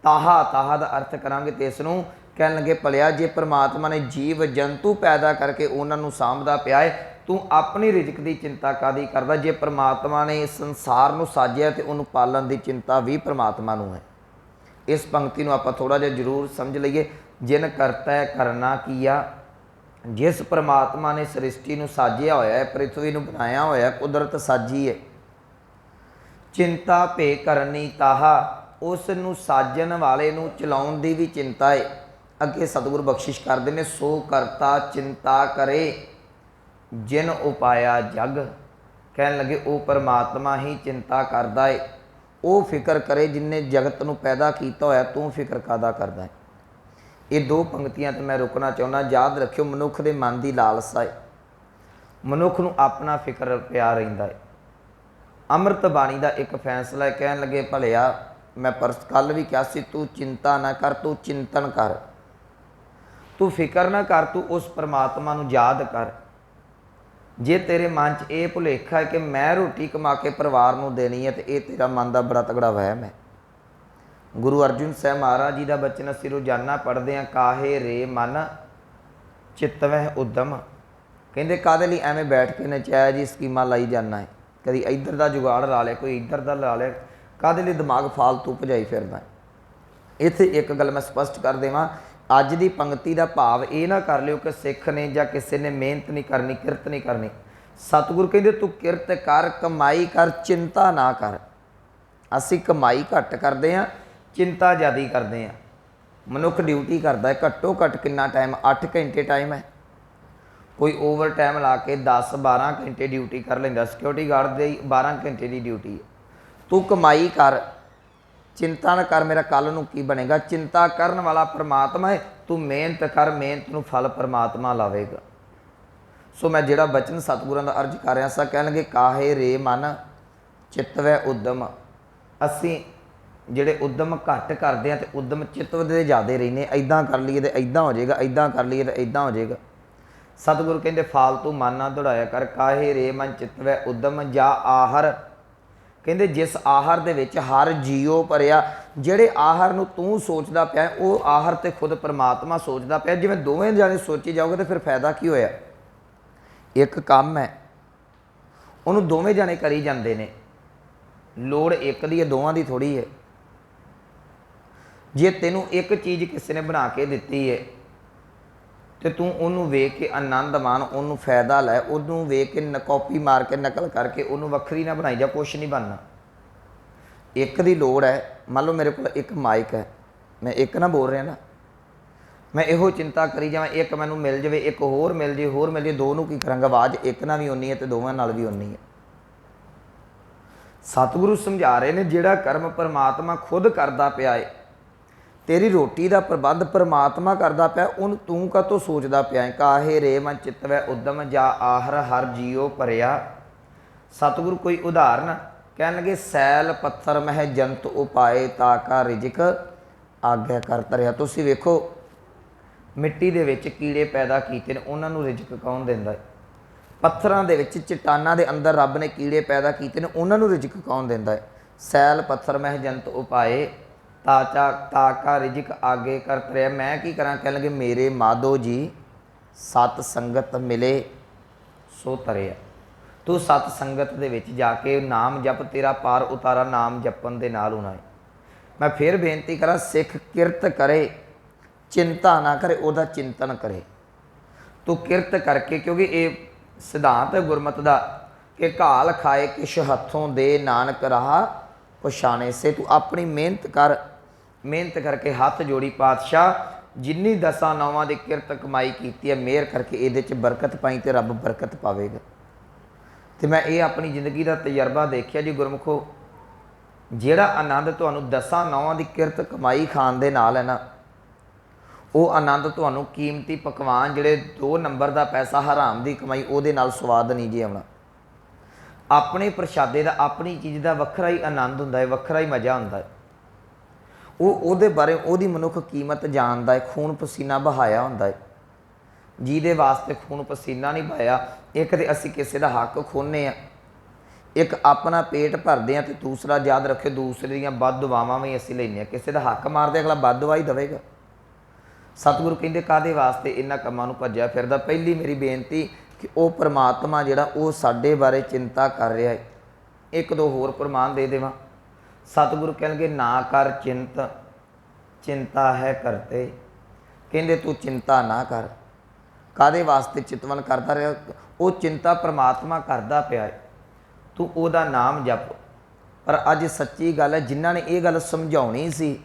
ਤਾਹਾ, ਤਾਹਾ ਦਾ ਅਰਥ ਕਰਾਂਗੇ ਤੇ ਇਸ ਨੂੰ ਕਹਿਣ ਲੱਗੇ ਭਲਿਆ ਜੇ ਪਰਮਾਤਮਾ ਨੇ ਜੀਵ ਜੰਤੂ ਪੈਦਾ ਕਰਕੇ ਉਹਨਾਂ ਨੂੰ ਸਾਂਭਦਾ ਪਿਆ ਹੈ, ਤੂੰ ਆਪਣੀ ਰਿਜ਼ਕ ਦੀ ਚਿੰਤਾ ਕਾਹਦੀ ਕਰਦਾ? ਜੇ ਪਰਮਾਤਮਾ ਨੇ ਇਸ ਸੰਸਾਰ ਨੂੰ ਸਾਜਿਆ ਤੇ ਉਹਨੂੰ ਪਾਲਣ ਦੀ ਚਿੰਤਾ ਵੀ ਪਰਮਾਤਮਾ ਨੂੰ ਹੈ। ਇਸ ਪੰਕਤੀ ਨੂੰ ਆਪਾਂ ਥੋੜ੍ਹਾ ਜਿਹਾ ਜ਼ਰੂਰ ਸਮਝ ਲਈਏ। जिन करता करना किया। जिस परमात्मा ने सृष्टि नूं साजिया होया है, पृथ्वी नूं बनाया होया, कुदरत साजी है। चिंता भे करनी ताहा, उस नूं साजन वाले नूं चलाउण दी भी चिंता है। अगे सतगुरु बख्शिश करते हैं, सो करता चिंता करे जिन उपाया जग। कहन लगे वो परमात्मा ही चिंता करता है, वो फिक्र करे जिन्हें जगत नूं पैदा किया होया, तू फिक्र कादा करदा है। ये दो पंक्तियां तो मैं रुकना चाहुंदा। याद रखियो, मनुख के मन की लालसा है, मनुख नूं अपना फिक्र पिया रहिंदा है। अमृत बाणी का एक फैसला है, कहन लगे भलिया मैं कल भी कहा सी, तू चिंता ना कर, तू चिंतन कर, तू फिक्र ना कर, तू उस परमात्मा नूं याद कर। जे तेरे मन च ये भुलेखा है कि मैं रोटी कमा के परिवार नूं देनी है, तो ये तेरा मन का बड़ा तगड़ा वहम है। गुरु अर्जुन साहब महाराज जी का बचन असीं रोजाना पढ़ते हैं, काहे रे मन चितवह उद्यम। कहते काहदे लई एवें बैठ के नचाया जी स्कीमां लाई जाना है, कभी इधर का जुगाड़ ला लिया, कोई इधर का ला लिया, काहदे लई दिमाग फालतू भजाई फिरदा है। इत्थे एक गल मैं स्पष्ट कर देवां, अज दी पंक्ति का भाव ये ना कर लियो कि सिख ने जां किसी ने मेहनत नहीं करनी, किरत नहीं करनी। सतगुरु कहते तू किरत कर, कमाई कर, चिंता ना कर। असीं कमाई घट करते हैं, चिंता ज़्यादा करते हैं। मनुख ड्यूटी करता है, घट्टो घट कितना टाइम, 8 घंटे टाइम है। कोई ओवर टाइम ला के 10-12 घंटे ड्यूटी कर लेंदा, सिक्योरिटी गार्ड की 12 घंटे की ड्यूटी है। तू कमाई कर, चिंता न कर मेरा कल नूं की बनेगा। चिंता करन वाला परमात्मा है, तू मेहनत कर, मेहनत नूं फल परमात्मा लावेगा। सो मैं जिहड़ा बचन सतगुरां दा अर्ज कर रहा सा, कह लगे काहे रे मन चितवै उद्यम। असीं जिहड़े उद्यम घट करते हैं तो उद्यम चित्त दे ज़्यादा रहिने, इदां कर लीए तो इदां हो जाएगा, इदां कर लीए तो इदां हो जाएगा। सतगुरु कहते फालतू मन ना दौड़ाया कर, काहे रे मन चितवै उद्यम जा आहर। कहते जिस आहर दे विच हर जीओ भरिया, जिहड़े आहर नूं तू सोचदा पिया वो आहर ते खुद परमात्मा सोचदा पिया। जिवें दोवें जाने सोची जाओगे तो फिर फायदा की होया। एक काम है उन्होंने दोवें जाने करी जाते हैं, लोड़ एक दी है, दोवां दी थोड़ी है। जे तेनों एक चीज़ किसी ने बना के दिती है तो तू उन्होंने वेख के आनंद मान, उन्होंने फायदा लै, उन्होंने वेख के कॉपी मार के नकल करके उन्होंने वक्री ना बनाई जा, कुछ नहीं बनना। एक दी लोड़ है, मान लो मेरे को एक माइक है, मैं एक ना बोल रहा ना, मैं इहो चिंता करी जावां एक मैनूं मिल जाए, एक होर मिल जाए, होर मिल जाए, दो नूं की करांगा, आवाज़ एक ना भी उन्नी है तो दोवां नाल भी उन्नी है। सतगुरु समझा रहे हैं जिहड़ा कर्म परमात्मा खुद करदा पिया है, तेरी रोटी का प्रबंध परमात्मा करता पाया, उन तू का तो सोचता पाया है। काहे रे मन चितवै उद्यम जा आहर हर जीओ भरिया। सतगुरु कोई उदाहरण कह लगे, सैल पत्थर मह जंत उपाए ताका रिजिक आग्या करता रहा। तुसीं वेखो मिट्टी दे विच कीड़े पैदा कीते ने, उन्हां नूं रिजिक कौन दिंदा है? पत्थरां दे विच चट्टानां दे अंदर रब ने कीड़े पैदा कीते ने, उन्हां नूं रिजिक कौन दिंदा है? सैल पत्थर मह जंत उपाए ताका रिजिक आगे करत रहा। मैं की करा? कह लगे मेरे माधो जी सत संगत मिले सो तरिया। तू सत संगत दे विच जाके नाम जप, तेरा पार उतारा नाम जपन दे नाल होना है। मैं फिर बेनती करा, सिख किरत करे, चिंता ना करे, उहदा चिंतन करे। तू किरत करके, क्योंकि ये सिद्धांत है गुरमत का कि घाल खाए किश हथों दे नानक रहा पछाणे से। तू अपनी मेहनत कर, मेहनत करके हथ जोड़ी पातशाह जिन्नी 10-9 की किरत कमाई की है, मेहर करके ये बरकत पाई तो रब बरकत पावेगा। तो मैं ये अपनी जिंदगी का तजर्बा देखिया जी गुरमुखो, जिहड़ा आनंद तुहानू 10-9 की किरत कमाई खाण दे नाल है ना, वो आनंद तुहानू कीमती पकवान जिहड़े 2 नंबर का पैसा हराम की कमाई उहदे नाल स्वाद नहीं जी आउणा। अपने प्रशादे का, अपनी चीज़ का वखरा ही आनंद हुंदा है, वखरा ही मज़ा हुंदा है। वो बारे उहदी मनुख कीमत जानदा है, खून पसीना बहाया हुंदा है। जिहदे वास्ते खून पसीना नहीं बहाया, एक तो असीं किसी का हक खोने, एक अपना पेट भरते हैं, तो दूसरा याद रखियो दूसरे दीयां बद दुआवां भी असीं लैंदे। किसी का हक मारदे अगला बद दुआ ही देवेगा। सतगुरु कहंदे काहदे वास्ते इन्हां कम्मां नूं भज्जिया फिरदा। पहली मेरी बेनती कि वह परमात्मा जिहड़ा वो साडे बारे चिंता कर रहा है। एक दो होर प्रमाण दे देवां। सतगुरु कहणगे ना कर चिंत, चिंता है करते, ਕਹਿੰਦੇ ਤੂੰ ਚਿੰਤਾ ਨਾ ਕਰ। ਕਾਹਦੇ ਵਾਸਤੇ ਚਿਤਵਨ ਕਰਦਾ ਰਿਹਾ? ਉਹ ਚਿੰਤਾ ਪ੍ਰਮਾਤਮਾ ਕਰਦਾ ਪਿਆ ਹੈ, ਤੂੰ ਉਹਦਾ ਨਾਮ ਜਪ। ਪਰ ਅੱਜ ਸੱਚੀ ਗੱਲ ਹੈ, ਜਿਨ੍ਹਾਂ ਨੇ ਇਹ ਗੱਲ ਸਮਝਾਉਣੀ ਸੀ,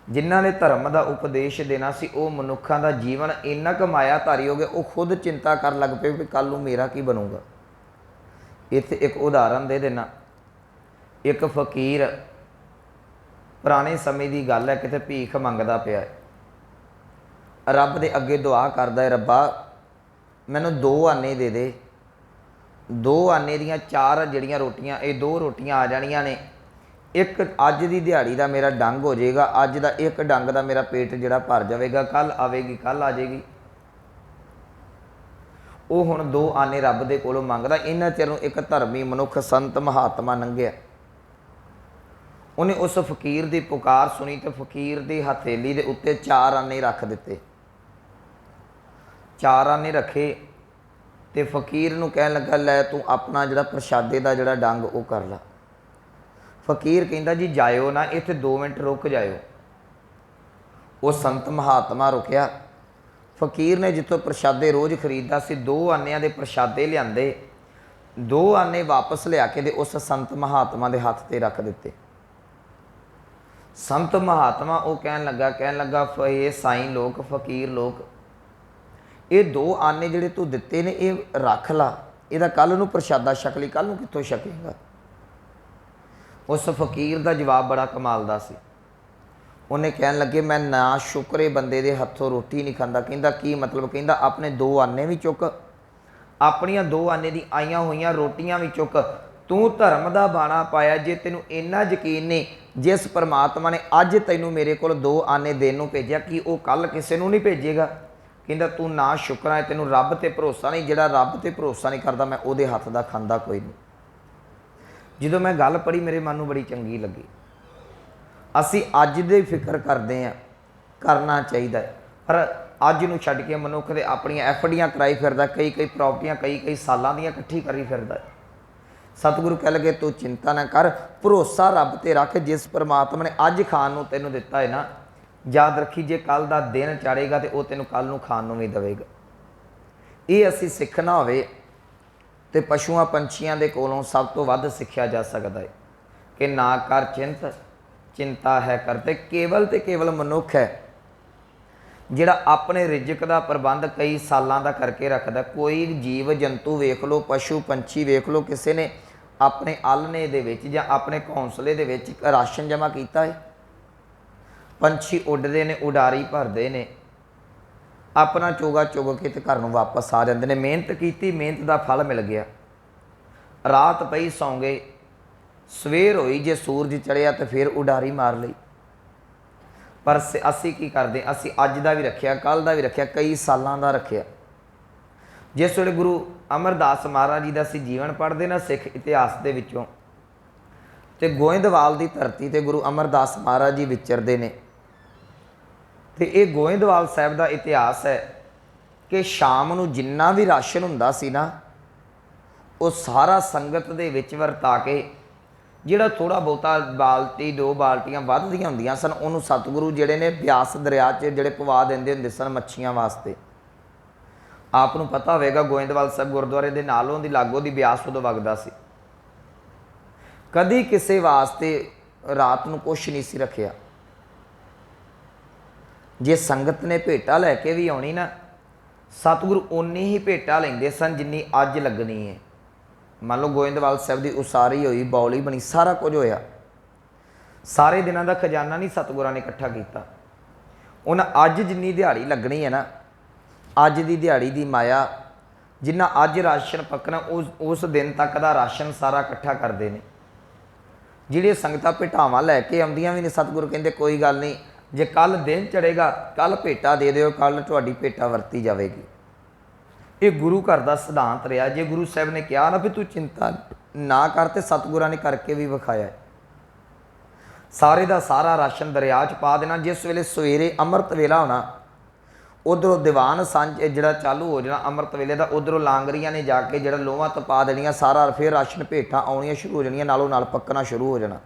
ਜਿਨ੍ਹਾਂ ਨੇ ਧਰਮ ਦਾ ਉਪਦੇਸ਼ ਦੇਣਾ ਸੀ, ਉਹ ਮਨੁੱਖਾਂ ਦਾ ਜੀਵਨ ਇੰਨਾ ਕੁ ਮਾਇਆਧਾਰੀ ਹੋ ਗਿਆ, ਉਹ ਖੁਦ ਚਿੰਤਾ ਕਰਨ ਲੱਗ ਪਏ ਵੀ ਕੱਲ੍ਹ ਨੂੰ ਮੇਰਾ ਕੀ ਬਣੂਗਾ। ਇੱਥੇ ਇੱਕ ਉਦਾਹਰਨ ਦੇ ਦੇਣਾ। ਇੱਕ ਫਕੀਰ, ਪੁਰਾਣੇ ਸਮੇਂ ਦੀ ਗੱਲ ਹੈ, ਕਿਤੇ ਭੀਖ ਮੰਗਦਾ ਪਿਆ ਹੈ, ਰੱਬ ਦੇ ਅੱਗੇ ਦੁਆ ਕਰਦਾ ਹੈ, ਰੱਬਾ ਮੈਨੂੰ 2 ਆਨੇ ਦੇ ਦੇ। 2 ਆਨੇ ਦੀਆਂ 4 ਜਿਹੜੀਆਂ ਰੋਟੀਆਂ, ਇਹ 2 ਰੋਟੀਆਂ ਆ ਜਾਣੀਆਂ ਨੇ। ਇੱਕ ਅੱਜ ਦੀ ਦਿਹਾੜੀ ਦਾ ਮੇਰਾ ਡੰਗ ਹੋ ਜਾਏਗਾ, ਅੱਜ ਦਾ ਇੱਕ ਡੰਗ ਦਾ ਮੇਰਾ ਪੇਟ ਜਿਹੜਾ ਭਰ ਜਾਵੇਗਾ, ਕੱਲ ਆਵੇਗੀ, ਕੱਲ ਆ ਜਾਏਗੀ। ਉਹ ਹੁਣ 2 ਆਨੇ ਰੱਬ ਦੇ ਕੋਲੋਂ ਮੰਗਦਾ। ਇਹਨਾਂ ਚਿਰ ਨੂੰ ਇੱਕ ਧਰਮੀ ਮਨੁੱਖ, ਸੰਤ ਮਹਾਤਮਾ ਲੰਘਿਆ। ਉਹਨੇ ਉਸ ਫਕੀਰ ਦੀ ਪੁਕਾਰ ਸੁਣੀ ਤੇ ਫਕੀਰ ਦੀ ਹਥੇਲੀ ਦੇ ਉੱਤੇ 4 ਆਨੇ ਰੱਖ ਦਿੱਤੇ। 4 ਆਨੇ ਰੱਖੇ ਤੇ ਫਕੀਰ ਨੂੰ ਕਹਿਣ ਲੱਗਾ, ਲੈ ਤੂੰ ਆਪਣਾ ਜਿਹੜਾ ਪ੍ਰਸ਼ਾਦੇ ਦਾ ਜਿਹੜਾ ਡੰਗ ਉਹ ਕਰ ਲਾ। ਫਕੀਰ ਕਹਿੰਦਾ, ਜੀ ਜਾਇਓ ਨਾ, ਇੱਥੇ 2 ਮਿੰਟ ਰੁਕ ਜਾਇਓ। ਉਹ ਸੰਤ ਮਹਾਤਮਾ ਰੁਕਿਆ। ਫਕੀਰ ਨੇ ਜਿੱਥੋਂ ਪ੍ਰਸ਼ਾਦੇ ਰੋਜ਼ ਖਰੀਦਦਾ ਸੀ, 2 ਆਨਿਆਂ ਦੇ ਪ੍ਰਸ਼ਾਦੇ ਲਿਆਂਦੇ। 2 ਆਨੇ ਵਾਪਸ ਲਿਆ ਕੇ ਦੇ ਉਸ ਸੰਤ ਮਹਾਤਮਾ ਦੇ ਹੱਥ ਤੇ ਰੱਖ ਦਿੱਤੇ। ਸੰਤ ਮਹਾਤਮਾ ਉਹ ਕਹਿਣ ਲੱਗਾ ਇਹ ਸਾਈਂ ਲੋਕ, ਫਕੀਰ ਲੋਕ, ਇਹ 2 ਆਨੇ ਜਿਹੜੇ ਤੂੰ ਦਿੱਤੇ ਨੇ ਇਹ ਰੱਖ ਲਾ, ਇਹਦਾ ਕੱਲ੍ਹ ਨੂੰ ਪ੍ਰਸ਼ਾਦਾ ਛਕ ਲਈ, ਕੱਲ੍ਹ ਨੂੰ ਕਿੱਥੋਂ ਛਕੇਗਾ। ਉਸ ਫਕੀਰ ਦਾ ਜਵਾਬ ਬੜਾ ਕਮਾਲ ਦਾ ਸੀ। ਉਹਨੇ ਕਹਿਣ ਲੱਗੇ, ਮੈਂ ਨਾ ਸ਼ੁਕਰੇ ਬੰਦੇ ਦੇ ਹੱਥੋਂ ਰੋਟੀ ਨਹੀਂ ਖਾਂਦਾ। ਕਹਿੰਦਾ ਕੀ ਮਤਲਬ? ਕਹਿੰਦਾ ਆਪਣੇ 2 ਆਨੇ ਵੀ ਚੁੱਕ, ਆਪਣੀਆਂ 2 ਆਨੇ ਦੀ ਆਈਆਂ ਹੋਈਆਂ ਰੋਟੀਆਂ ਵੀ ਚੁੱਕ। ਤੂੰ ਧਰਮ ਦਾ ਬਾਣਾ ਪਾਇਆ, ਜੇ ਤੈਨੂੰ ਇੰਨਾ ਯਕੀਨ ਨਹੀਂ, ਜਿਸ ਪਰਮਾਤਮਾ ਨੇ ਅੱਜ ਤੈਨੂੰ ਮੇਰੇ ਕੋਲ 2 ਆਨੇ ਦੇਣ ਨੂੰ ਭੇਜਿਆ, ਕੀ ਉਹ ਕੱਲ੍ਹ ਕਿਸੇ ਨੂੰ ਨਹੀਂ ਭੇਜੇਗਾ? ਕਹਿੰਦਾ ਤੂੰ ਨਾ ਸ਼ੁਕਰਾਂ, ਤੈਨੂੰ ਰੱਬ ਤੇ ਭਰੋਸਾ ਨਹੀਂ। ਜਿਹੜਾ ਰੱਬ ਤੇ ਭਰੋਸਾ ਨਹੀਂ ਕਰਦਾ, ਮੈਂ ਉਹਦੇ ਹੱਥ ਦਾ ਖਾਂਦਾ ਕੋਈ ਨਹੀਂ। ਜਦੋਂ ਮੈਂ ਗੱਲ ਪੜ੍ਹੀ, ਮੇਰੇ ਮਨ ਨੂੰ ਬੜੀ ਚੰਗੀ ਲੱਗੀ। ਅਸੀਂ ਅੱਜ ਦੇ ਫਿਕਰ ਕਰਦੇ ਹਾਂ, ਕਰਨਾ ਚਾਹੀਦਾ, ਪਰ ਅੱਜ ਨੂੰ ਛੱਡ ਕੇ ਮਨੁੱਖ ਦੇ ਆਪਣੀਆਂ ਐਫਡੀਆਂ ਕਰਾਈ ਫਿਰਦਾ, ਕਈ ਪ੍ਰਾਪਰਟੀਆਂ ਕਈ ਸਾਲਾਂ ਦੀਆਂ ਇਕੱਠੀ ਕਰੀ ਫਿਰਦਾ। ਸਤਿਗੁਰੂ ਕਹਿ ਲਗੇ, ਤੂੰ ਚਿੰਤਾ ਨਾ ਕਰ, ਭਰੋਸਾ ਰੱਬ ਤੇ ਰੱਖ। ਜਿਸ ਪਰਮਾਤਮਾ ਨੇ ਅੱਜ ਖਾਣ ਨੂੰ ਤੈਨੂੰ ਦਿੱਤਾ ਹੈ ਨਾ, ਯਾਦ ਰੱਖੀ, ਜੇ ਕੱਲ੍ਹ ਦਾ ਦਿਨ ਚੜ੍ਹੇਗਾ ਤੇ ਉਹ ਤੈਨੂੰ ਕੱਲ੍ਹ ਨੂੰ ਖਾਣ ਨੂੰ ਵੀ ਦੇਵੇਗਾ। ਇਹ ਅਸੀਂ ਸਿੱਖਣਾ ਹੋਵੇ ਤੇ ਪਸ਼ੂਆਂ ਪੰਛੀਆਂ ਦੇ ਕੋਲੋਂ ਸਭ ਤੋਂ ਵੱਧ ਸਿੱਖਿਆ ਜਾ ਸਕਦਾ ਹੈ ਕਿ ਨਾ ਕਰ ਚਿੰਤ, ਚਿੰਤਾ ਹੈ ਕਰਤੇ। ਕੇਵਲ ਤੇ ਕੇਵਲ ਮਨੁੱਖ ਹੈ ਜਿਹੜਾ ਆਪਣੇ ਰਿਜ਼ਕ ਦਾ ਪ੍ਰਬੰਧ ਕਈ ਸਾਲਾਂ ਦਾ ਕਰਕੇ ਰੱਖਦਾ। ਕੋਈ ਜੀਵ ਜੰਤੂ ਵੇਖ ਲਓ, ਪਸ਼ੂ ਪੰਛੀ ਵੇਖ ਲਓ, ਕਿਸੇ ਨੇ ਆਪਣੇ ਆਲ੍ਹਣੇ ਦੇ ਵਿੱਚ ਜਾਂ ਆਪਣੇ ਘੌਂਸਲੇ ਦੇ ਵਿੱਚ ਰਾਸ਼ਨ ਜਮ੍ਹਾਂ ਕੀਤਾ ਹੈ। ਪੰਛੀ ਉੱਡਦੇ ਨੇ, ਉਡਾਰੀ ਭਰਦੇ ਨੇ, ਆਪਣਾ ਚੋਗਾ ਚੁਗ ਕੇ ਤੇ ਘਰ ਨੂੰ ਵਾਪਸ ਆ ਜਾਂਦੇ ਨੇ। ਮਿਹਨਤ ਕੀਤੀ, ਮਿਹਨਤ ਦਾ ਫਲ ਮਿਲ ਗਿਆ। ਰਾਤ ਪਈ, ਸੌਂ ਗਏ, ਸਵੇਰ ਹੋਈ, ਜੇ ਸੂਰਜ ਚੜ੍ਹਿਆ ਤਾਂ ਫਿਰ ਉਡਾਰੀ ਮਾਰ ਲਈ। ਪਰ ਅਸੀਂ ਕੀ ਕਰਦੇ? ਅਸੀਂ ਅੱਜ ਦਾ ਵੀ ਰੱਖਿਆ, ਕੱਲ੍ਹ ਦਾ ਵੀ ਰੱਖਿਆ, ਕਈ ਸਾਲਾਂ ਦਾ ਰੱਖਿਆ। ਜਿਸ ਵੇਲੇ ਗੁਰੂ ਅਮਰਦਾਸ ਮਹਾਰਾਜ ਜੀ ਦਾ ਅਸੀਂ ਜੀਵਨ ਪੜ੍ਹਦੇ ਨਾ ਸਿੱਖ ਇਤਿਹਾਸ ਦੇ ਵਿੱਚੋਂ, ਤੇ ਗੋਇੰਦਵਾਲ ਦੀ ਧਰਤੀ ਤੇ ਗੁਰੂ ਅਮਰਦਾਸ ਮਹਾਰਾਜ ਜੀ ਵਿਚਰਦੇ ਨੇ। ਤੇ ਇਹ ਗੋਇੰਦਵਾਲ ਸਾਹਿਬ ਦਾ ਇਤਿਹਾਸ ਹੈ ਕਿ ਸ਼ਾਮ ਨੂੰ ਜਿੰਨਾ ਵੀ ਰਾਸ਼ਨ ਹੁੰਦਾ ਸੀ ਨਾ, ਉਹ ਸਾਰਾ ਸੰਗਤ ਦੇ ਵਿੱਚ ਵਰਤਾ ਕੇ, ਜਿਹੜਾ ਥੋੜ੍ਹਾ ਬਹੁਤਾ ਬਾਲਟੀ 2 ਬਾਲਟੀਆਂ ਵੱਧਦੀਆਂ ਹੁੰਦੀਆਂ ਸਨ, ਉਹਨੂੰ ਸਤਿਗੁਰੂ ਜਿਹੜੇ ਨੇ ਬਿਆਸ ਦਰਿਆ 'ਚ ਜਿਹੜੇ ਪਵਾ ਦਿੰਦੇ ਹੁੰਦੇ ਸਨ ਮੱਛੀਆਂ ਵਾਸਤੇ। ਆਪ ਨੂੰ ਪਤਾ ਹੋਵੇਗਾ, ਗੋਇੰਦਵਾਲ ਸਾਹਿਬ ਗੁਰਦੁਆਰੇ ਦੇ ਨਾਲੋਂ ਦੀ ਲਾਗੋਂ ਦੀ ਬਿਆਸ ਉਦੋਂ ਵਗਦਾ ਸੀ। ਕਦੀ ਕਿਸੇ ਵਾਸਤੇ ਰਾਤ ਨੂੰ ਕੁਛ ਨਹੀਂ ਸੀ ਰੱਖਿਆ। ਜੇ ਸੰਗਤ ਨੇ ਭੇਟਾ ਲੈ ਕੇ ਵੀ ਆਉਣੀ ਨਾ, ਸਤਿਗੁਰੂ ਓਨੀ ਹੀ ਭੇਟਾ ਲੈਂਦੇ ਸਨ ਜਿੰਨੀ ਅੱਜ ਲੱਗਣੀ ਹੈ। ਮੰਨ ਲਓ ਗੋਇੰਦਵਾਲ ਸਾਹਿਬ ਦੀ ਉਸਾਰੀ ਹੋਈ, ਬੌਲੀ ਬਣੀ, ਸਾਰਾ ਕੁਝ ਹੋਇਆ, ਸਾਰੇ ਦਿਨਾਂ ਦਾ ਖਜ਼ਾਨਾ ਨਹੀਂ ਸਤਿਗੁਰਾਂ ਨੇ ਇਕੱਠਾ ਕੀਤਾ। ਉਹਨਾਂ ਅੱਜ ਜਿੰਨੀ ਦਿਹਾੜੀ ਲੱਗਣੀ ਹੈ ਨਾ, ਅੱਜ ਦੀ ਦਿਹਾੜੀ ਦੀ ਮਾਇਆ, ਜਿੰਨਾ ਅੱਜ ਰਾਸ਼ਨ ਪੱਕਣਾ, ਉਸ ਦਿਨ ਤੱਕ ਦਾ ਰਾਸ਼ਨ ਸਾਰਾ ਇਕੱਠਾ ਕਰਦੇ ਨੇ। ਜਿਹੜੀਆਂ ਸੰਗਤਾਂ ਭੇਟਾਵਾਂ ਲੈ ਕੇ ਆਉਂਦੀਆਂ ਵੀ ਨੇ, ਸਤਿਗੁਰੂ ਕਹਿੰਦੇ ਕੋਈ ਗੱਲ ਨਹੀਂ, ਜੇ ਕੱਲ੍ਹ ਦਿਨ ਚੜ੍ਹੇਗਾ, ਕੱਲ੍ਹ ਭੇਟਾ ਦੇ ਦਿਓ, ਕੱਲ੍ਹ ਤੁਹਾਡੀ ਭੇਟਾ ਵਰਤੀ ਜਾਵੇਗੀ। ਇਹ ਗੁਰੂ ਘਰ ਦਾ ਸਿਧਾਂਤ ਰਿਹਾ। ਜੇ ਗੁਰੂ ਸਾਹਿਬ ਨੇ ਕਿਹਾ ਨਾ ਵੀ ਤੂੰ ਚਿੰਤਾ ਨਾ ਕਰ, ਤੇ ਸਤਿਗੁਰਾਂ ਨੇ ਕਰਕੇ ਵੀ ਵਿਖਾਇਆ। ਸਾਰੇ ਦਾ ਸਾਰਾ ਰਾਸ਼ਨ ਦਰਿਆ 'ਚ ਪਾ ਦੇਣਾ। ਜਿਸ ਵੇਲੇ ਸਵੇਰੇ ਅੰਮ੍ਰਿਤ ਵੇਲਾ ਹੋਣਾ, ਉੱਧਰੋਂ ਦੀਵਾਨ ਸਾਂਝ ਜਿਹੜਾ ਚਾਲੂ ਹੋ ਜਾਣਾ ਅੰਮ੍ਰਿਤ ਵੇਲੇ ਦਾ, ਉੱਧਰੋਂ ਲਾਂਗਰੀਆਂ ਨੇ ਜਾ ਕੇ ਜਿਹੜਾ ਲੋਹਾਂ ਤਪਾ ਦੇਣੀਆਂ, ਸਾਰਾ ਫਿਰ ਰਾਸ਼ਨ ਭੇਟਾਂ ਆਉਣੀਆਂ ਸ਼ੁਰੂ ਹੋ ਜਾਣੀਆਂ, ਨਾਲੋਂ ਨਾਲ ਪੱਕਣਾ ਸ਼ੁਰੂ ਹੋ ਜਾਣਾ।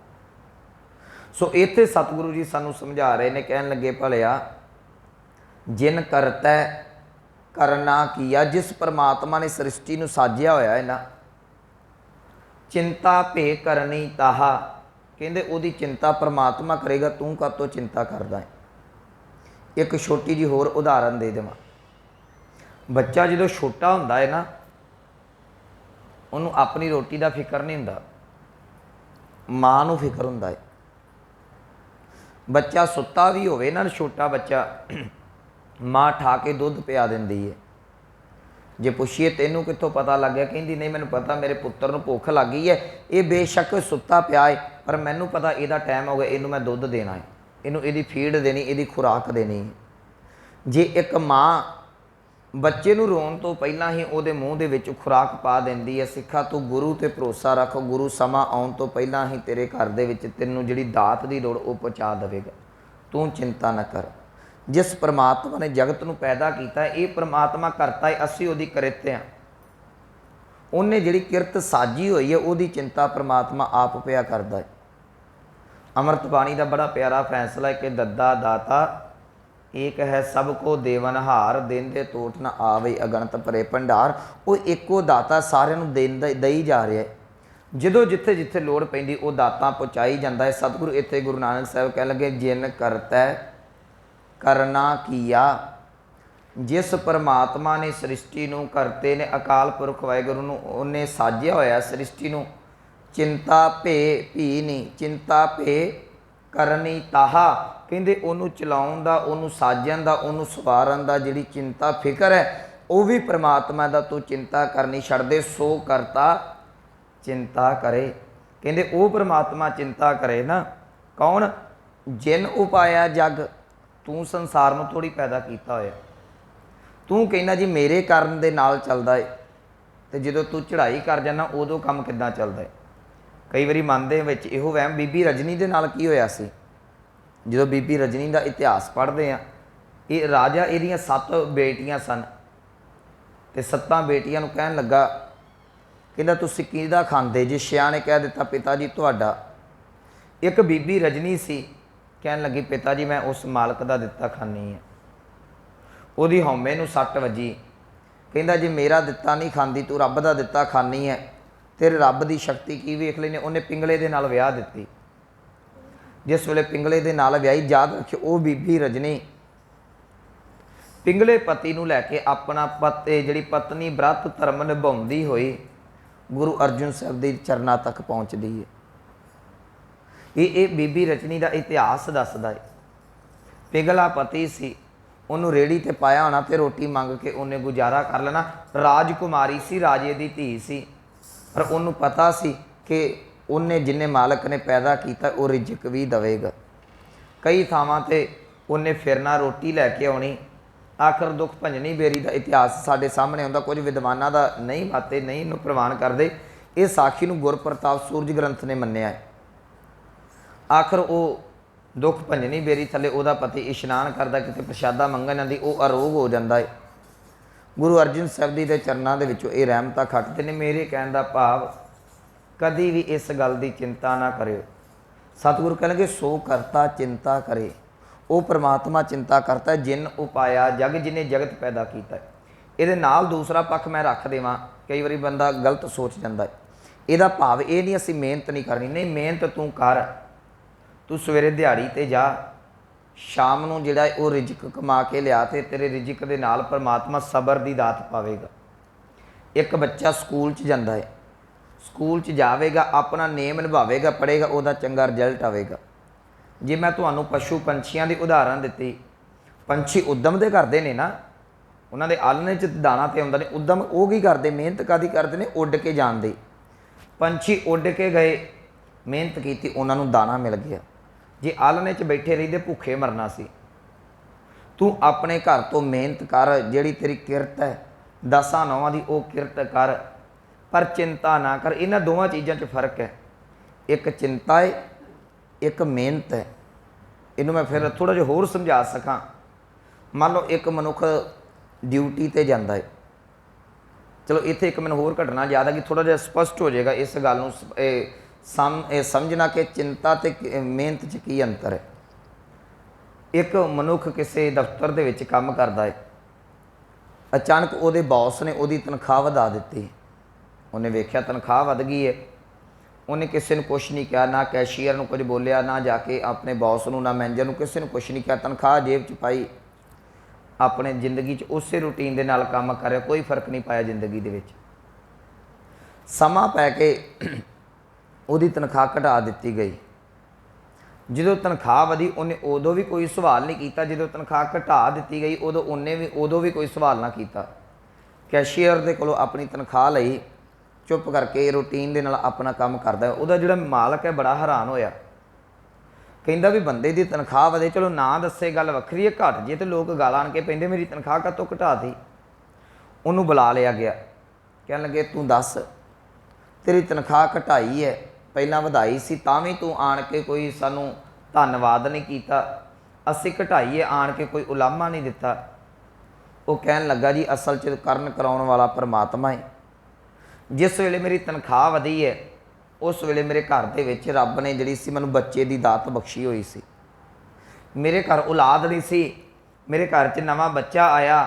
ਸੋ ਇੱਥੇ ਸਤਿਗੁਰੂ ਜੀ ਸਾਨੂੰ ਸਮਝਾ ਰਹੇ ਨੇ, ਕਹਿਣ ਲੱਗੇ, ਭਲਿਆ जिन करतै करना किया, जिस परमात्मा ने सृष्टि नूं साजिया होया है ना, चिंता भे करनी ताहा, कहंदे ओदी चिंता परमात्मा करेगा, तू कातों चिंता करदा है। एक छोटी जी होर उदाहरण दे देवां। बच्चा जो छोटा हुंदा है ना, उन्होंने अपनी रोटी का फिक्र नहीं हुंदा, माँ नूं फिक्र हुंदा है। बच्चा सुत्ता भी होवे ना, छोटा बच्चा, माँ ठा के दुध पिया दिंदी है। जे पुछिए तेनों कित्थों पता लग गया, कहती नहीं मैनूं पता मेरे पुत्र नूं भुख लग गई है, ये बेशक सुत्ता पिया है, पर मैनूं पता इहदा टाइम हो गया, इनूं मैं दुध देना है, इनूं इहदी फीड देनी, इहदी खुराक देनी है। जे एक माँ बच्चे नूं रोण तो पहलां ही उहदे मूँह दे विच खुराक पा दिंदी है, सिखा तू गुरु ते भरोसा रख, गुरु समा आउण तो पहलां ही तेरे घर दे विच तैनूं जिहड़ी दात दी लोड़ वो पहुँचा देवेगा, तू चिंता न कर। जिस परमात्मा ने जगत नूं पैदा किया है, ये परमात्मा करता है, असीं उहदी किरत हां। उन्हें जिहड़ी किरत साजी हुई है, उहदी चिंता परमात्मा आप पिया करदा है। अमृत बाणी का बड़ा प्यारा फैसला है कि दद्दा दाता एक है सबको देवनहार, देंदे टोट न आवे अगणत भरे भंडार। वो एको दाता सारिਆਂ ਨੂੰ दई जा रहा है। ਜਦੋਂ जिथे जिथे लोड़ पैंदी वो दाता पहुँचाई जाता है। सतगुरु इत्थे गुरु नानक साहब कह लगे, जिन करतै करना किया, जिस परमात्मा ने सृष्टि नूं करते ने अकाल पुरख वाहिगुरू नूं उन्हें साजिया होया सृष्टि नूं, चिंता भे भी नहीं, चिंता भे करनी ताहा, कहते उन्होंने चलाउण दा, उन्होंने साजन दा, उन्होंने सवारन दा जिहड़ी चिंता फिक्र है, वो भी परमात्मा दा तू चिंता करनी छड्ड दे, सो करता चिंता करे। कहते वो परमात्मा चिंता करे ना, कौन? जिन उपाया जग, तू संसार में थोड़ी पैदा किया होया, तू कहना जी मेरे करन दे नाल चलदा है, तो जो तू चढ़ाई कर जाना उदों काम किद्दां चलदा है। कई बारी मन दे विच इहो वहम, बीबी रजनी दे नाल की होया सी, जो बीबी रजनी का इतिहास पढ़ते हैं, ये राजा इहदियां 7 बेटियां सन, ते 7 बेटियां नूं कहन लगा, कहंदा तुसीं किहदा खांदे जे? शिया ने कह दिता पिता जी तुहाडा। एक बीबी रजनी सी, कहन लगी पिता जी मैं उस मालक का दिता खानी है। उहदी हौमे नूं सट वजी, कहंदा जी मेरा दिता नहीं खांदी, तू रब का दिता खानी है, तेरे रब की शक्ति की वेख लेने। उन्हें पिंगले दे नाल विआह दित्ती। जिस वेले पिंगले दे नाल विआही, याद रखियो वो बीबी रजनी पिंगले पति नूं लैके अपना पति जिहड़ी पत्नी व्रत धर्म निभाउंदी होई गुरु अर्जुन साहब के चरणों तक पहुँचती है। ये बीबी रजनी का इतिहास दसदा है। पिघला पति सी, उन्होंने रेहड़ी ते पाया होना तो रोटी मंग के उन्हें गुजारा कर लेना। राजकुमारी सी, राजे की धी सी, पर उन्होंने पता सी कि उन्हें जिन्हें मालक ने पैदा किया वो रिजक भी देवेगा। कई थावां ते उन्हें फिरना, रोटी लैके आनी। आखिर दुख भंजनी बेरी का इतिहास साढ़े सामने आउंदा। कुछ विद्वानां दा नहीं बाते नहीं इनू प्रवान करते। ये साखी नूं गुरप्रताप सूरज ग्रंथ ने मन्निया है। आखिर वो दुख भंजनी बेरी थले उहदा पति इशनान करदा, किते प्रशादा मंगण जांदी, वो अरोग हो जाता है। गुरु अर्जन साहब जी के चरणों के ये रहमतां खटते ने। मेरे कहण दा भाव कदी भी इस गल की चिंता ना करियो। सतगुरु कहणगे सो करता चिंता करे, वो परमात्मा चिंता करता है जिन उपाया जग, जिन्हें जगत पैदा किया है। ये नाल दूसरा पक्ष मैं रख देवां, कई बारी बंदा गलत सोच जाता है। यदा भाव ये नहीं असीं मेहनत नहीं करनी, नहीं मेहनत तू कर, तू सवेरे दिहाड़ी ते जा, शाम नूं जिहड़ा वो रिजक कमा के लिया, ते तेरे रिजक दे नाल परमात्मा सबर की दात पावेगा। एक बच्चा स्कूल च जांदा है, स्कूल च जावेगा, अपना नेम निभावेगा, पढ़ेगा, उहदा चंगा रिजल्ट आवेगा। जे मैं तुहानूं पशु पंछियां की उदाहरण दित्ती, पंछी उद्यम दे करते हैं ना, उन्होंने आलने च दाना ते आउंदा ने, उद्यम वो की करते, मेहनत कादी करते हैं, उड़ के जाते। पंछी उड़ के गए, मेहनत की, उन्होंने दाना मिल गया। जे आलने च बैठे रहिंदे भुखे मरना सी। तू अपने घर तो मेहनत कर, जिहड़ी तेरी किरत है 10 9 की वो किरत कर, पर चिंता ना कर। इन्हां दोवां चीज़ों च फर्क है, एक चिंता है, एक मेहनत है। इनू मैं फिर थोड़ा जिहा होर समझा सकां। मान लो एक मनुख ड्यूटी ते जांदा है, चलो इत्थे एक मैनूं होर घटना याद है कि थोड़ा जिहा स्पष्ट हो जाएगा इस गल नूं समझना कि चिंता ते मेहनत च की अंतर है। एक मनुख किसी दफ्तर दे विच काम करदा है, अचानक उहदे बॉस ने उहदी तनख्वाह वधा दित्ती। उन्हें वेख्या तनख्वाह वध गई है, उन्हें किसी ने कुछ नहीं कहा, ना कैशियर नूं कुछ बोलिया, ना जाके अपने बॉस नूं, ना मैनेजर नूं, किसी ने कुछ नहीं कहा। तनख्वाह जेब च पाई, अपने जिंदगी च उस रूटीन दे नाल काम कर, कोई फर्क नहीं पाया जिंदगी दे विच। समा पै के उहदी तनख्वाह घटा दित्ती गई। जो तनख्वाह वधी उन्हें उदों भी कोई सवाल नहीं किया, जो तनख्वाह घटा दी गई उदों भी कोई सवाल ना किया। कैशियर दे कोलों अपनी तनख्वाह लई, चुप करके रूटीन दे नाल अपना काम करदा। उहदा जिहड़ा मालक है बड़ा हैरान होया, कहंदा भी बंदे दी तनख्वाह वधे, चलो ना दस्से गल वखरी है, घट जे तो लोग गालां आण के पैंदे मेरी तनख्वाह कातों घटाती। उहनूं बुला लिया गया, कहण लगे तू दस तेरी तनख्वाह घटाई है, पहलां वधाई सी तां भी तू आण के कोई सानू धन्नवाद नहीं कीता, असीं घटाई है आण के कोई उलामा नहीं दिता। वो कहण लगा जी असल च करन कराउण वाला परमात्मा है। जिस वेले मेरी तनख्वाह वधी है उस वेले मेरे घर दे विच रब ने जिहड़ी सी मैनूं बच्चे दी दात बख्शी हुई सी। मेरे घर औलाद नहीं सी, मेरे घर च नवां बच्चा आया,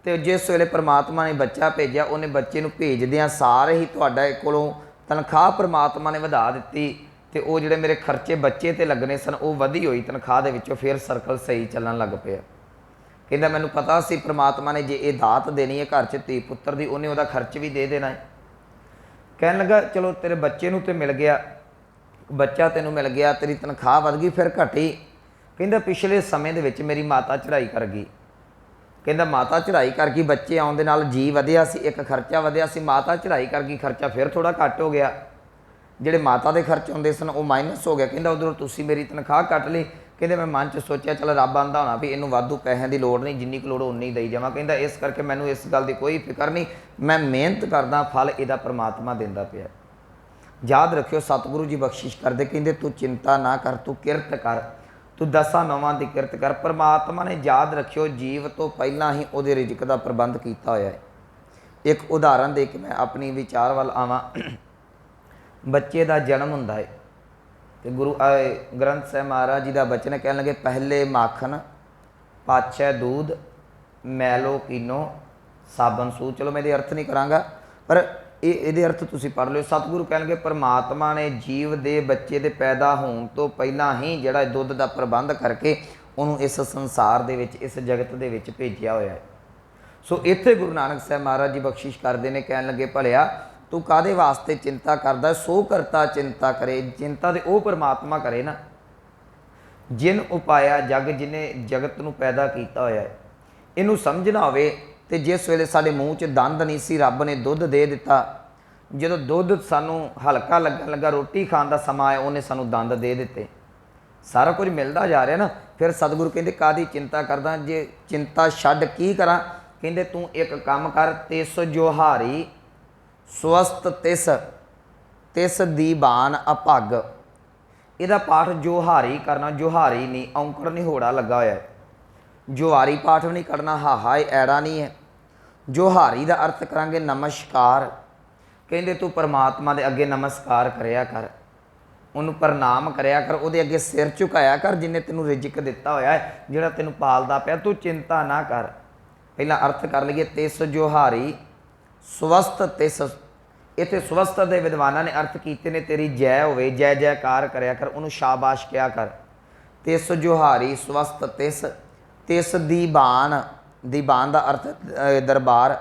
तो जिस वेले परमात्मा ने बच्चा भेजा उन्हें बच्चे नूं भेजदियां सारे ही तुहाडे कोलों तनख्वाह परमात्मा ने वधा दित्ती, तो वो जिहड़े मेरे खर्चे बच्चे ते लगने सन वो वधी हुई तनख्वाह दे विचों फिर सर्कल सही चलन लग पिया। कहंदा मैनूं पता सी परमात्मा ने जे ये दात देनी है घर च धी पुत्र दी, उन्हें उहदा खर्च भी दे देना है। कहन लगा चलो तेरे बच्चे नूं ते मिल गया, बच्चा तेनूं मिल गया, तेरी तनख्वाह वध गई फिर घटी। कहंदा पिछले समय दे विच मेरी माता चढ़ाई कर गई। कहंदा माता चढ़ाई कर गई, बच्चे आउण दे नाल जी वधिया सी, एक खर्चा वधिया सी, माता चढ़ाई कर गई, खर्चा फिर थोड़ा घट हो गया, जिहड़े माता दे खर्च हुंदे सन वो माइनस हो गया। कहंदा उधरों तुसीं मेरी तनख्वाह कट लई। कहंदे मैं मन च सोचिया चल रब आंदा होना भी इहनूं वाधू पैसिਆਂ ਦੀ लोड़ नहीं, जिन्नी कुल लोड़ उन्नी ही देई जावां। कहंदा इस करके मैनूं इस गल दी कोई फिक्र नहीं, मैं मेहनत करदा फल इहदा परमात्मा दिंदा पिया। याद रखियो सतगुरु जी बख्शिश करदे, कहंदे तू चिंता ना कर, तू किरत कर, तू दसां नौवां दी किरत कर। परमात्मा ने याद रखियो जीव तो पहलां ही उहदे रिजक दा प्रबंध कीता होया है। एक उदाहरण दे के मैं अपनी विचार वाल आवां। बच्चे का जन्म हुंदा है तो गुरु ग्रंथ साहिब महाराज जी का बचन कहन लगे पहले माखन पाछे दूध मैलो कीनो साबन सूद। चलो मैं ये अर्थ नहीं करांगा पर ये अर्थ तुसीं पढ़ लो। सतगुरु कहन लगे परमात्मा ने जीव दे बच्चे दे पैदा होने तो पहला ही जिहड़ा दुध का प्रबंध करके उन्होंने इस संसार दे विच इस जगत दे विच भेजिया होया है। सो इत्थे गुरु नानक साहिब महाराज जी बख्शिश करते हैं, कहन लगे भलिया तू कादे वास्ते चिंता करदा, सो करता चिंता करे। चिंता तो वह परमात्मा करे ना जिन उपाया जग जिन्हें जगत नूं पैदा किया होया है। इनू समझना होवे तो जिस वेले साडे मूँह च दंद नहीं सी रब ने दुध दे दिता, जो दुध सानू हल्का लगन लगा, रोटी खाण दा समा आया उन्हें सानू दंद दे दिते, सारा कुछ मिलता जा रहा ना। फिर सतगुरु कहते कादी चिंता करदा, जे चिंता छड्ड की करा। कहते तू एक काम कर, तिस जोहारी स्वस्थ तिस तिस दीबान अभग। इहदा पाठ जोहारी करना, जोहारी नहीं औंकड़ नहीं होड़ा लगा होया है। जोहारी पाठ भी नहीं करना, हाहा ऐड़ा नहीं है। जोहारी का अर्थ करांगे नमस्कार। कहते तू परमात्मा के अगे नमस्कार करया कर, उन्होंने प्रणाम करया कर, उहदे अगे सिर झुकाया कर जिन्हें तेनों रिजिक दिता होया है, जिहड़ा तेनों पालदा पिया। तू चिंता ना कर। पहला अर्थ कर लीए तिस जोहारी स्वस्थ तिस। इत्थे स्वस्थ के विद्वाना ने अर्थ किए ने तेरी जय होवे, जय जयकार करया कर, उन्होंने शाबाश किया कर। तिस जोहारी स्वस्थ तिस तिस दीबान, दीबान का अर्थ दरबार,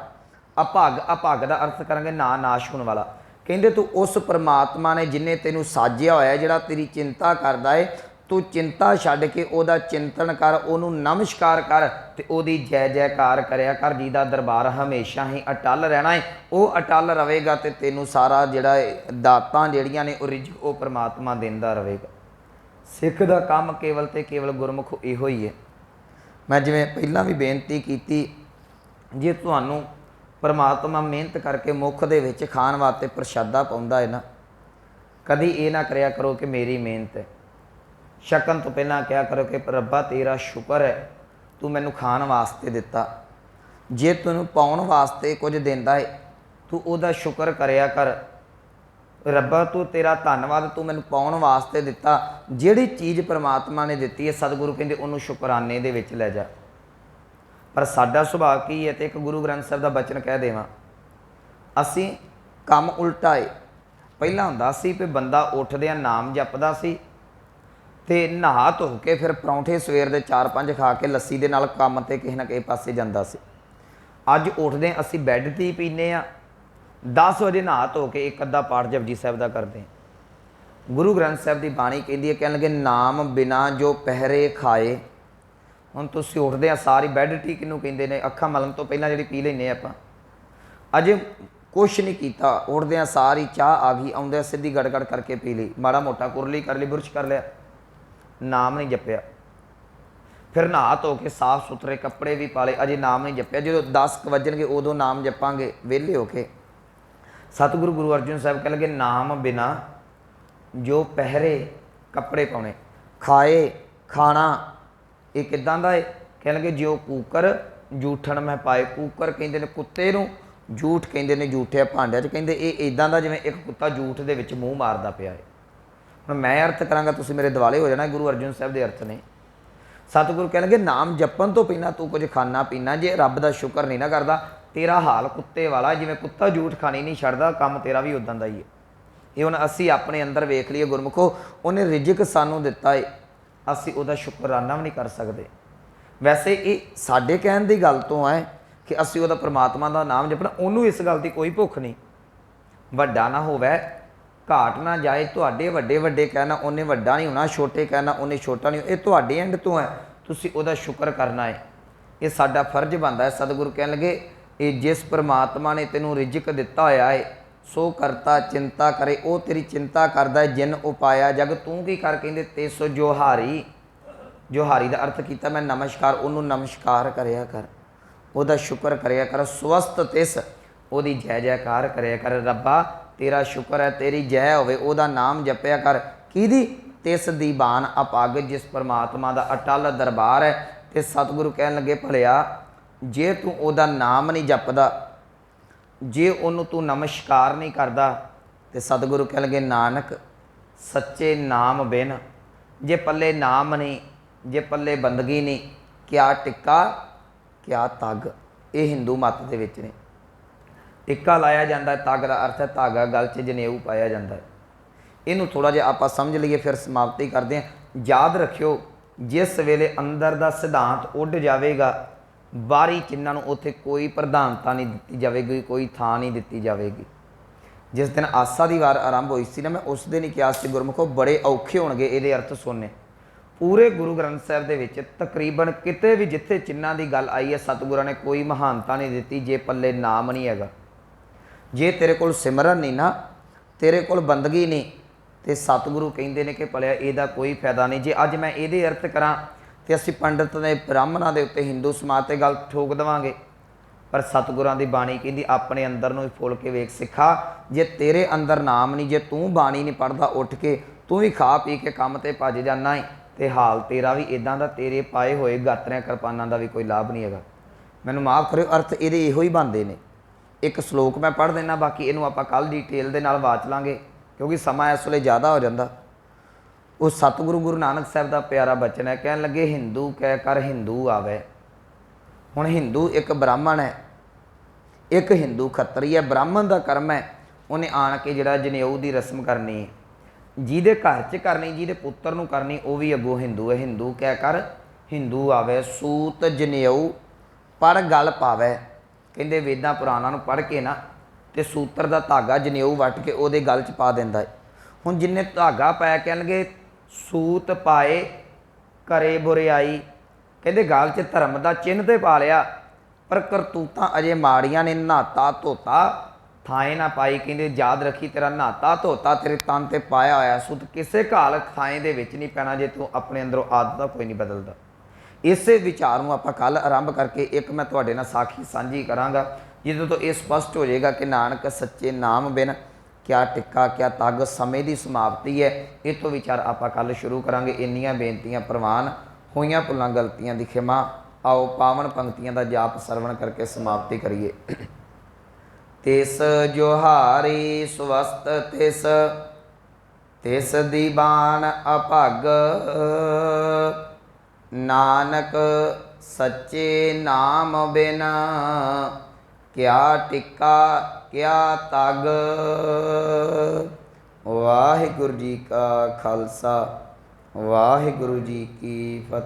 अभग अभग का अर्थ करेंगे ना नाश होने वाला। कहते तू उस परमात्मा ने जिन्हें तेनों साजिया होया जिहड़ा तेरी चिंता करदा है, तू चिंता छड्ड के ओदा चिंतन कर, ओनू नमस्कार कर ते ओदी जय जयकार करया कर। जिहदा दरबार हमेशा ही अटल रहना है, वो अटल रहेगा तो तेनों सारा जिहड़ा दातां जिहड़ियां ने रिजिक वो परमात्मा देंदा रहेगा। सिख दा काम केवल ते केवल गुरमुख इहो ही है। मैं जिवें पहलां भी बेनती कीती, जे तुहानूं परमात्मा मेहनत करके मुख दे विच खाण वास्ते प्रशादा पाउंदा है ना, कदी ये ना करया करो कि मेरी मेहनत है। छकन तो पहलां क्या करो कि रब्बा तेरा शुक्र है तू मैनूं खाण वास्ते दिता। जे तैनूं पाउण वास्ते कुछ दिंदा है तू उहदा शुक्र करया कर। ਰੱਬਾ ਤੂੰ ਤੇਰਾ ਧੰਨਵਾਦ, ਤੂੰ ਮੈਨੂੰ ਪਾਉਣ ਵਾਸਤੇ ਦਿੱਤਾ। ਜਿਹੜੀ ਚੀਜ਼ ਪ੍ਰਮਾਤਮਾ ਨੇ ਦਿੱਤੀ ਹੈ ਸਤਿਗੁਰੂ ਕਹਿੰਦੇ ਉਹਨੂੰ ਸ਼ੁਕਰਾਨੇ ਦੇ ਵਿੱਚ ਲੈ ਜਾ। ਪਰ ਸਾਡਾ ਸੁਭਾਅ ਕੀ ਹੈ, ਤੇ ਇੱਕ ਗੁਰੂ ਗ੍ਰੰਥ ਸਾਹਿਬ ਦਾ ਬਚਨ ਕਹਿ ਦੇਵਾਂ, ਅਸੀਂ ਕੰਮ ਉਲਟਾ ਏ। ਪਹਿਲਾਂ ਹੁੰਦਾ ਸੀ ਵੀ ਬੰਦਾ ਉੱਠਦਿਆਂ ਨਾਮ ਜਪਦਾ ਸੀ ਤੇ ਨਹਾ ਧੋ ਕੇ ਫਿਰ ਪਰੌਂਠੇ ਸਵੇਰ ਦੇ 4-5 ਖਾ ਕੇ ਲੱਸੀ ਦੇ ਨਾਲ ਕੰਮ ਤੇ ਕਿਸੇ ਨਾ ਕਿਸੇ ਪਾਸੇ ਜਾਂਦਾ ਸੀ। ਅੱਜ ਉੱਠਦੇ ਅਸੀਂ ਬੈੱਡ 'ਤੇ ਹੀ ਪੀਂਦੇ ਹਾਂ, 10 ਵਜੇ ਨਹਾ ਧੋ ਕੇ ਇੱਕ ਅੱਧਾ ਪਾਠ ਜਪਜੀ ਸਾਹਿਬ ਦਾ ਕਰਦੇ ਹਾਂ। ਗੁਰੂ ਗ੍ਰੰਥ ਸਾਹਿਬ ਦੀ ਬਾਣੀ ਕਹਿੰਦੀ ਹੈ, ਕਹਿਣ ਲੱਗੇ ਨਾਮ ਬਿਨਾ ਜੋ ਪਹਿਰੇ ਖਾਏ। ਹੁਣ ਤੁਸੀਂ ਉੱਠਦੇ ਆ ਸਾਰੀ ਬੈੱਡ ਟੀ ਕਿਹਨੂੰ ਕਹਿੰਦੇ ਨੇ, ਅੱਖਾਂ ਮਲਣ ਤੋਂ ਪਹਿਲਾਂ ਜਿਹੜੀ ਪੀ ਲੈਂਦੇ ਆਪਾਂ, ਅਜੇ ਕੁਛ ਨਹੀਂ ਕੀਤਾ, ਉੱਠਦਿਆਂ ਸਾਰੀ ਚਾਹ ਆ ਗਈ, ਆਉਂਦਿਆਂ ਸਿੱਧੀ ਗੜਗੜ ਕਰਕੇ ਪੀ ਲਈ, ਮਾੜਾ ਮੋਟਾ ਕੁਰਲੀ ਕਰ ਲਈ, ਬੁਰਸ਼ ਕਰ ਲਿਆ, ਨਾਮ ਨਹੀਂ ਜਪਿਆ। ਫਿਰ ਨਹਾ ਧੋ ਕੇ ਸਾਫ ਸੁਥਰੇ ਕੱਪੜੇ ਵੀ ਪਾ ਲਏ, ਅਜੇ ਨਾਮ ਨਹੀਂ ਜਪਿਆ। ਜਦੋਂ 10 ਵੱਜਣਗੇ ਉਦੋਂ ਨਾਮ ਜਪਾਂਗੇ ਵਿਹਲੇ ਹੋ ਕੇ। ਸਤਿਗੁਰੂ ਗੁਰੂ ਅਰਜਨ ਸਾਹਿਬ ਕਹਿ ਲਗੇ ਨਾਮ ਬਿਨਾ ਜੋ ਪਹਿਰੇ ਕੱਪੜੇ ਪਾਉਣੇ, ਖਾਏ ਖਾਣਾ ਇਹ ਕਿੱਦਾਂ ਦਾ ਹੈ, ਕਹਿ ਲਗੇ ਜਿਉ ਕੂਕਰ ਜੂਠਣ ਮੈਂ ਪਾਏ। ਕੂਕਰ ਕਹਿੰਦੇ ਨੇ ਕੁੱਤੇ ਨੂੰ, ਜੂਠ ਕਹਿੰਦੇ ਨੇ ਜੂਠਿਆ ਭਾਂਡਿਆਂ 'ਚ। ਕਹਿੰਦੇ ਇਹ ਇੱਦਾਂ ਦਾ ਜਿਵੇਂ ਇੱਕ ਕੁੱਤਾ ਜੂਠ ਦੇ ਵਿੱਚ ਮੂੰਹ ਮਾਰਦਾ ਪਿਆ ਹੈ। ਹੁਣ ਮੈਂ ਅਰਥ ਕਰਾਂਗਾ, ਤੁਸੀਂ ਮੇਰੇ ਦਿਵਾਲੇ ਹੋ ਜਾਣਾ। ਗੁਰੂ ਅਰਜਨ ਸਾਹਿਬ ਦੇ ਅਰਥ ਨੇ। ਸਤਿਗੁਰੂ ਕਹਿਣਗੇ ਨਾਮ ਜਪਣ ਤੋਂ ਪਹਿਲਾਂ ਤੂੰ ਕੁਝ ਖਾਣਾ ਪੀਣਾ ਜੇ ਰੱਬ ਦਾ ਸ਼ੁਕਰ ਨਹੀਂ ਨਾ ਕਰਦਾ, ਤੇਰਾ ਹਾਲ ਕੁੱਤੇ ਵਾਲਾ। ਜਿਵੇਂ ਕੁੱਤਾ ਜੂਠ ਖਾਣੀ ਨਹੀਂ ਛੱਡਦਾ, ਕੰਮ ਤੇਰਾ ਵੀ ਉਦਾਂ ਦਾ ਹੀ ਹੈ। ਇਹ ਹੁਣ ਅਸੀਂ ਆਪਣੇ ਅੰਦਰ ਵੇਖ ਲਈਏ ਗੁਰਮੁਖੋ, ਉਹਨੇ ਰਿਜ਼ਕ ਸਾਨੂੰ ਦਿੱਤਾ ਹੈ, ਅਸੀਂ ਉਹਦਾ ਸ਼ੁਕਰਾਨਾ ਵੀ ਨਹੀਂ ਕਰ ਸਕਦੇ। ਵੈਸੇ ਇਹ ਸਾਡੇ ਕਹਿਣ ਦੀ ਗੱਲ ਤੋਂ ਹੈ ਕਿ ਅਸੀਂ ਉਹਦਾ ਪ੍ਰਮਾਤਮਾ ਦਾ ਨਾਮ ਜਪਣਾ। ਉਹਨੂੰ ਇਸ ਗੱਲ ਦੀ ਕੋਈ ਭੁੱਖ ਨਹੀਂ, ਵੱਡਾ ਨਾ ਹੋਵੇ, ਘਾਟ ਨਾ ਜਾਏ। ਤੁਹਾਡੇ ਵੱਡੇ ਵੱਡੇ ਕਹਿਣਾ ਉਹਨੇ ਵੱਡਾ ਨਹੀਂ ਹੋਣਾ, ਛੋਟੇ ਕਹਿਣਾ ਉਹਨੇ ਛੋਟਾ ਨਹੀਂ। ਇਹ ਤੁਹਾਡੇ ਐਂਡ ਤੋਂ ਹੈ, ਤੁਸੀਂ ਉਹਦਾ ਸ਼ੁਕਰ ਕਰਨਾ ਹੈ। ਇਹ ਸਾਡਾ ਫਰਜ਼ ਬਣਦਾ ਹੈ। ਸਤਿਗੁਰੂ ਕਹਿਣ ਲੱਗੇ ਇਹ ਜਿਸ ਪ੍ਰਮਾਤਮਾ ਨੇ ਤੈਨੂੰ ਰਿਜ਼ਕ ਦਿੱਤਾ ਹੋਇਆ ਹੈ ਸੋ ਕਰਤਾ ਚਿੰਤਾ ਕਰੇ। ਉਹ ਤੇਰੀ ਚਿੰਤਾ ਕਰਦਾ ਹੈ। ਜਿਨ ਉਪਾਇਆ ਜਗ ਤੂੰ ਕੀ ਕਰ, ਕਹਿੰਦੇ ਤੇ ਸੋ ਜੋਹਾਰੀ। ਜੋਹਾਰੀ ਦਾ ਅਰਥ ਕੀਤਾ ਮੈਂ ਨਮਸਕਾਰ, ਉਹਨੂੰ ਨਮਸਕਾਰ ਕਰਿਆ ਕਰ, ਉਹਦਾ ਸ਼ੁਕਰ ਕਰਿਆ ਕਰ। ਸਵਸਤ ਤਿਸ, ਉਹਦੀ ਜੈ ਜੈਕਾਰ ਕਰਿਆ ਕਰ। ਰੱਬਾ ਤੇਰਾ ਸ਼ੁਕਰ ਹੈ, ਤੇਰੀ ਜੈ ਹੋਵੇ, ਉਹਦਾ ਨਾਮ ਜਪਿਆ ਕਰ। ਕਿਹਦੀ? ਤਿਸ ਦੀ ਬਾਣ ਅਪੱਗ, ਜਿਸ ਪਰਮਾਤਮਾ ਦਾ ਅਟਲ ਦਰਬਾਰ ਹੈ। ਤੇ ਸਤਿਗੁਰੂ ਕਹਿਣ ਲੱਗੇ ਭਲਿਆ ਜੇ ਤੂੰ ਉਹਦਾ ਨਾਮ ਨਹੀਂ ਜਪਦਾ, ਜੇ ਉਹਨੂੰ ਤੂੰ ਨਮਸਕਾਰ ਨਹੀਂ ਕਰਦਾ, ਤੇ ਸਤਿਗੁਰੂ ਕਹਿਣ ਲੱਗੇ ਨਾਨਕ ਸੱਚੇ ਨਾਮ ਬਿਨ, ਜੇ ਪੱਲੇ ਨਾਮ ਨਹੀਂ, ਜੇ ਪੱਲੇ ਬੰਦਗੀ ਨਹੀਂ, ਕਿਆ ਟਿੱਕਾ ਕਿਆ ਤੱਗ। ਇਹ ਹਿੰਦੂ ਮੱਤ ਦੇ ਵਿੱਚ ਨੇ। ਟਿੱਕਾ ਲਾਇਆ ਜਾਂਦਾ ਹੈ, ਤੱਗ ਦਾ ਅਰਥ ਹੈ ਧਾਗਾ, ਗਲ 'ਚ ਜਨੇਊ ਪਾਇਆ ਜਾਂਦਾ ਹੈ। ਇਹਨੂੰ ਥੋੜ੍ਹਾ ਜਿਹਾ ਆਪਾਂ ਸਮਝ ਲਈਏ, ਫਿਰ ਸਮਾਪਤੀ ਕਰਦੇ ਹਾਂ। ਯਾਦ ਰੱਖਿਓ ਜਿਸ ਵੇਲੇ ਅੰਦਰ ਦਾ ਸਿਧਾਂਤ ਉੱਡ ਜਾਵੇਗਾ, ਬਾਹਰੀ ਚਿੰਨ੍ਹਾਂ ਨੂੰ ਉੱਥੇ ਕੋਈ ਪ੍ਰਧਾਨਤਾ ਨਹੀਂ ਦਿੱਤੀ ਜਾਵੇਗੀ, ਕੋਈ ਥਾਂ ਨਹੀਂ ਦਿੱਤੀ ਜਾਵੇਗੀ। ਜਿਸ ਦਿਨ ਆਸਾ ਦੀ ਵਾਰ ਆਰੰਭ ਹੋਈ ਸੀ ਨਾ, ਮੈਂ ਉਸ ਦਿਨ ਹੀ ਕਿਹਾ ਸੀ ਗੁਰਮੁਖੋ ਬੜੇ ਔਖੇ ਹੋਣਗੇ ਇਹਦੇ ਅਰਥ ਸੁਣਨੇ। ਪੂਰੇ ਗੁਰੂ ਗ੍ਰੰਥ ਸਾਹਿਬ ਦੇ ਵਿੱਚ ਤਕਰੀਬਨ ਕਿਤੇ ਵੀ ਜਿੱਥੇ ਚਿੰਨ੍ਹਾਂ ਦੀ ਗੱਲ ਆਈ ਹੈ, ਸਤਿਗੁਰਾਂ ਨੇ ਕੋਈ ਮਹਾਨਤਾ ਨਹੀਂ ਦਿੱਤੀ ਜੇ ਪੱਲੇ ਨਾਮ ਨਹੀਂ ਹੈਗਾ। ਜੇ ਤੇਰੇ ਕੋਲ ਸਿਮਰਨ ਨਹੀਂ ਨਾ, ਤੇਰੇ ਕੋਲ ਬੰਦਗੀ ਨਹੀਂ, ਤੇ ਸਤਿਗੁਰੂ ਕਹਿੰਦੇ ਨੇ ਕਿ ਭਲਿਆ ਇਹਦਾ ਕੋਈ ਫਾਇਦਾ ਨਹੀਂ। ਜੇ ਅੱਜ ਮੈਂ ਇਹਦੇ ਅਰਥ ਕਰਾਂ ਤੇ ਅਸੀਂ ਪੰਡਤ ਨੇ ਬ੍ਰਾਹਮਣਾਂ ਦੇ ਉੱਤੇ, ਹਿੰਦੂ ਸਮਾਜ 'ਤੇ ਗੱਲ ਠੋਕ ਦੇਵਾਂਗੇ। ਪਰ ਸਤਿਗੁਰਾਂ ਦੀ ਬਾਣੀ ਕਹਿੰਦੀ ਆਪਣੇ ਅੰਦਰ ਨੂੰ ਹੀ ਫੁੱਲ ਕੇ ਵੇਖ ਸਿੱਖਾ। ਜੇ ਤੇਰੇ ਅੰਦਰ ਨਾਮ ਨਹੀਂ, ਜੇ ਤੂੰ ਬਾਣੀ ਨਹੀਂ ਪੜ੍ਹਦਾ, ਉੱਠ ਕੇ ਤੂੰ ਵੀ ਖਾ ਪੀ ਕੇ ਕੰਮ 'ਤੇ ਭੱਜ ਜਾਂਦਾ ਹੈ, ਤੇ ਹਾਲ ਤੇਰਾ ਵੀ ਇੱਦਾਂ ਦਾ, ਤੇਰੇ ਪਾਏ ਹੋਏ ਗਾਤਰਿਆਂ ਕਿਰਪਾਨਾਂ ਦਾ ਵੀ ਕੋਈ ਲਾਭ ਨਹੀਂ ਹੈਗਾ। ਮੈਨੂੰ ਮਾਫ਼ ਕਰਿਓ, ਅਰਥ ਇਹਦੇ ਇਹੋ ਹੀ ਬਣਦੇ ਨੇ। ਇੱਕ ਸ਼ਲੋਕ ਮੈਂ ਪੜ੍ਹ ਦਿੰਦਾ, ਬਾਕੀ ਇਹਨੂੰ ਆਪਾਂ ਕੱਲ੍ਹ ਡਿਟੇਲ ਦੇ ਨਾਲ ਵਾਚ ਲਾਂਗੇ ਕਿਉਂਕਿ ਸਮਾਂ ਇਸ ਵੇਲੇ ਜ਼ਿਆਦਾ ਹੋ ਜਾਂਦਾ। ਉਹ ਸਤਿਗੁਰੂ ਗੁਰੂ ਨਾਨਕ ਸਾਹਿਬ ਦਾ ਪਿਆਰਾ ਬਚਨ ਹੈ। ਕਹਿਣ ਲੱਗੇ ਹਿੰਦੂ ਕਹਿ ਕਰ ਹਿੰਦੂ ਆਵੇ। ਹੁਣ ਹਿੰਦੂ ਇੱਕ ਬ੍ਰਾਹਮਣ ਹੈ, ਇੱਕ ਹਿੰਦੂ ਖੱਤਰੀ ਹੈ। ਬ੍ਰਾਹਮਣ ਦਾ ਕਰਮ ਹੈ ਉਹਨੇ ਆਣ ਕੇ ਜਿਹੜਾ ਜਨੇਊ ਦੀ ਰਸਮ ਕਰਨੀ ਹੈ, ਜਿਹਦੇ ਘਰ 'ਚ ਕਰਨੀ, ਜਿਹਦੇ ਪੁੱਤਰ ਨੂੰ ਕਰਨੀ, ਉਹ ਵੀ ਅੱਗੋਂ ਹਿੰਦੂ ਹੈ। ਹਿੰਦੂ ਕਹਿ ਕਰ ਹਿੰਦੂ ਆਵੇ। ਸੂਤ ਜਨੇਊ ਪੜ੍ਹ ਗਲ ਪਾਵੇ। ਕਹਿੰਦੇ ਵੇਦਾਂ ਪੁਰਾਣਾਂ ਨੂੰ ਪੜ੍ਹ ਕੇ ਨਾ, ਤੇ ਸੂਤਰ ਦਾ ਧਾਗਾ ਜਨੇਊ ਵੱਟ ਕੇ ਉਹਦੇ ਗਲ 'ਚ ਪਾ ਦਿੰਦਾ ਹੈ। ਹੁਣ ਜਿੰਨੇ ਧਾਗਾ ਪਾਇਆ, ਕਹਿਣਗੇ ਸੂਤ ਪਾਏ ਕਰੇ ਬੁਰਿਆਈ। ਕਹਿੰਦੇ ਗਲ 'ਚ ਧਰਮ ਦਾ ਚਿੰਨ੍ਹ ਤੇ ਪਾ ਲਿਆ, ਪਰ ਕਰਤੂਤਾਂ ਅਜੇ ਮਾੜੀਆਂ ਨੇ। ਨਹਾਤਾ ਧੋਤਾ ਥਾਏ ਨਾ ਪਾਈ। ਕਹਿੰਦੇ ਯਾਦ ਰੱਖੀ ਤੇਰਾ ਨਹਾਤਾ ਧੋਤਾ ਤੇਰੇ ਤਨ 'ਤੇ ਪਾਇਆ ਹੋਇਆ ਸੂਤ ਕਿਸੇ ਘਾਲ ਥਾਏ ਦੇ ਵਿੱਚ ਨਹੀਂ ਪੈਣਾ, ਜੇ ਤੂੰ ਆਪਣੇ ਅੰਦਰੋਂ ਆਦਤ ਦਾ ਕੋਈ ਨਹੀਂ ਬਦਲਦਾ। ਇਸੇ ਵਿਚਾਰ ਨੂੰ ਆਪਾਂ ਕੱਲ੍ਹ ਆਰੰਭ ਕਰਕੇ ਇੱਕ ਮੈਂ ਤੁਹਾਡੇ ਨਾਲ ਸਾਖੀ ਸਾਂਝੀ ਕਰਾਂਗਾ, ਜਿਹਦੇ ਤੋਂ ਇਹ ਸਪਸ਼ਟ ਹੋ ਜਾਏਗਾ ਕਿ ਨਾਨਕ ਸੱਚੇ ਨਾਮ ਬਿਨ ਕਿਆ ਟਿੱਕਾ ਕਿਆ ਤੱਗ। ਸਮੇਂ ਦੀ ਸਮਾਪਤੀ ਹੈ, ਇਹ ਤੋਂ ਵਿਚਾਰ ਆਪਾਂ ਕੱਲ੍ਹ ਸ਼ੁਰੂ ਕਰਾਂਗੇ। ਇੰਨੀਆਂ ਬੇਨਤੀਆਂ ਪ੍ਰਵਾਨ, ਹੋਈਆਂ ਭੁੱਲਾਂ ਗਲਤੀਆਂ ਦੀ ਖਿਮਾ। ਆਓ ਪਾਵਨ ਪੰਕਤੀਆਂ ਦਾ ਜਾਪ ਸਰਵਣ ਕਰਕੇ ਸਮਾਪਤੀ ਕਰੀਏ। ਤਿਸ ਜੋਹਾਰੀ ਸਵਸਤ ਤਿਸ ਤਿਸ ਦੀਵਾਨ ਅਭਗ। ਨਾਨਕ ਸੱਚੇ ਨਾਮ ਬਿਨ ਕਿਆ ਟਿੱਕਾ ਕਿਆ ਤਗ। ਵਾਹਿਗੁਰੂ ਜੀ ਕਾ ਖਾਲਸਾ, ਵਾਹਿਗੁਰੂ ਜੀ ਕੀ ਫਤਿਹ।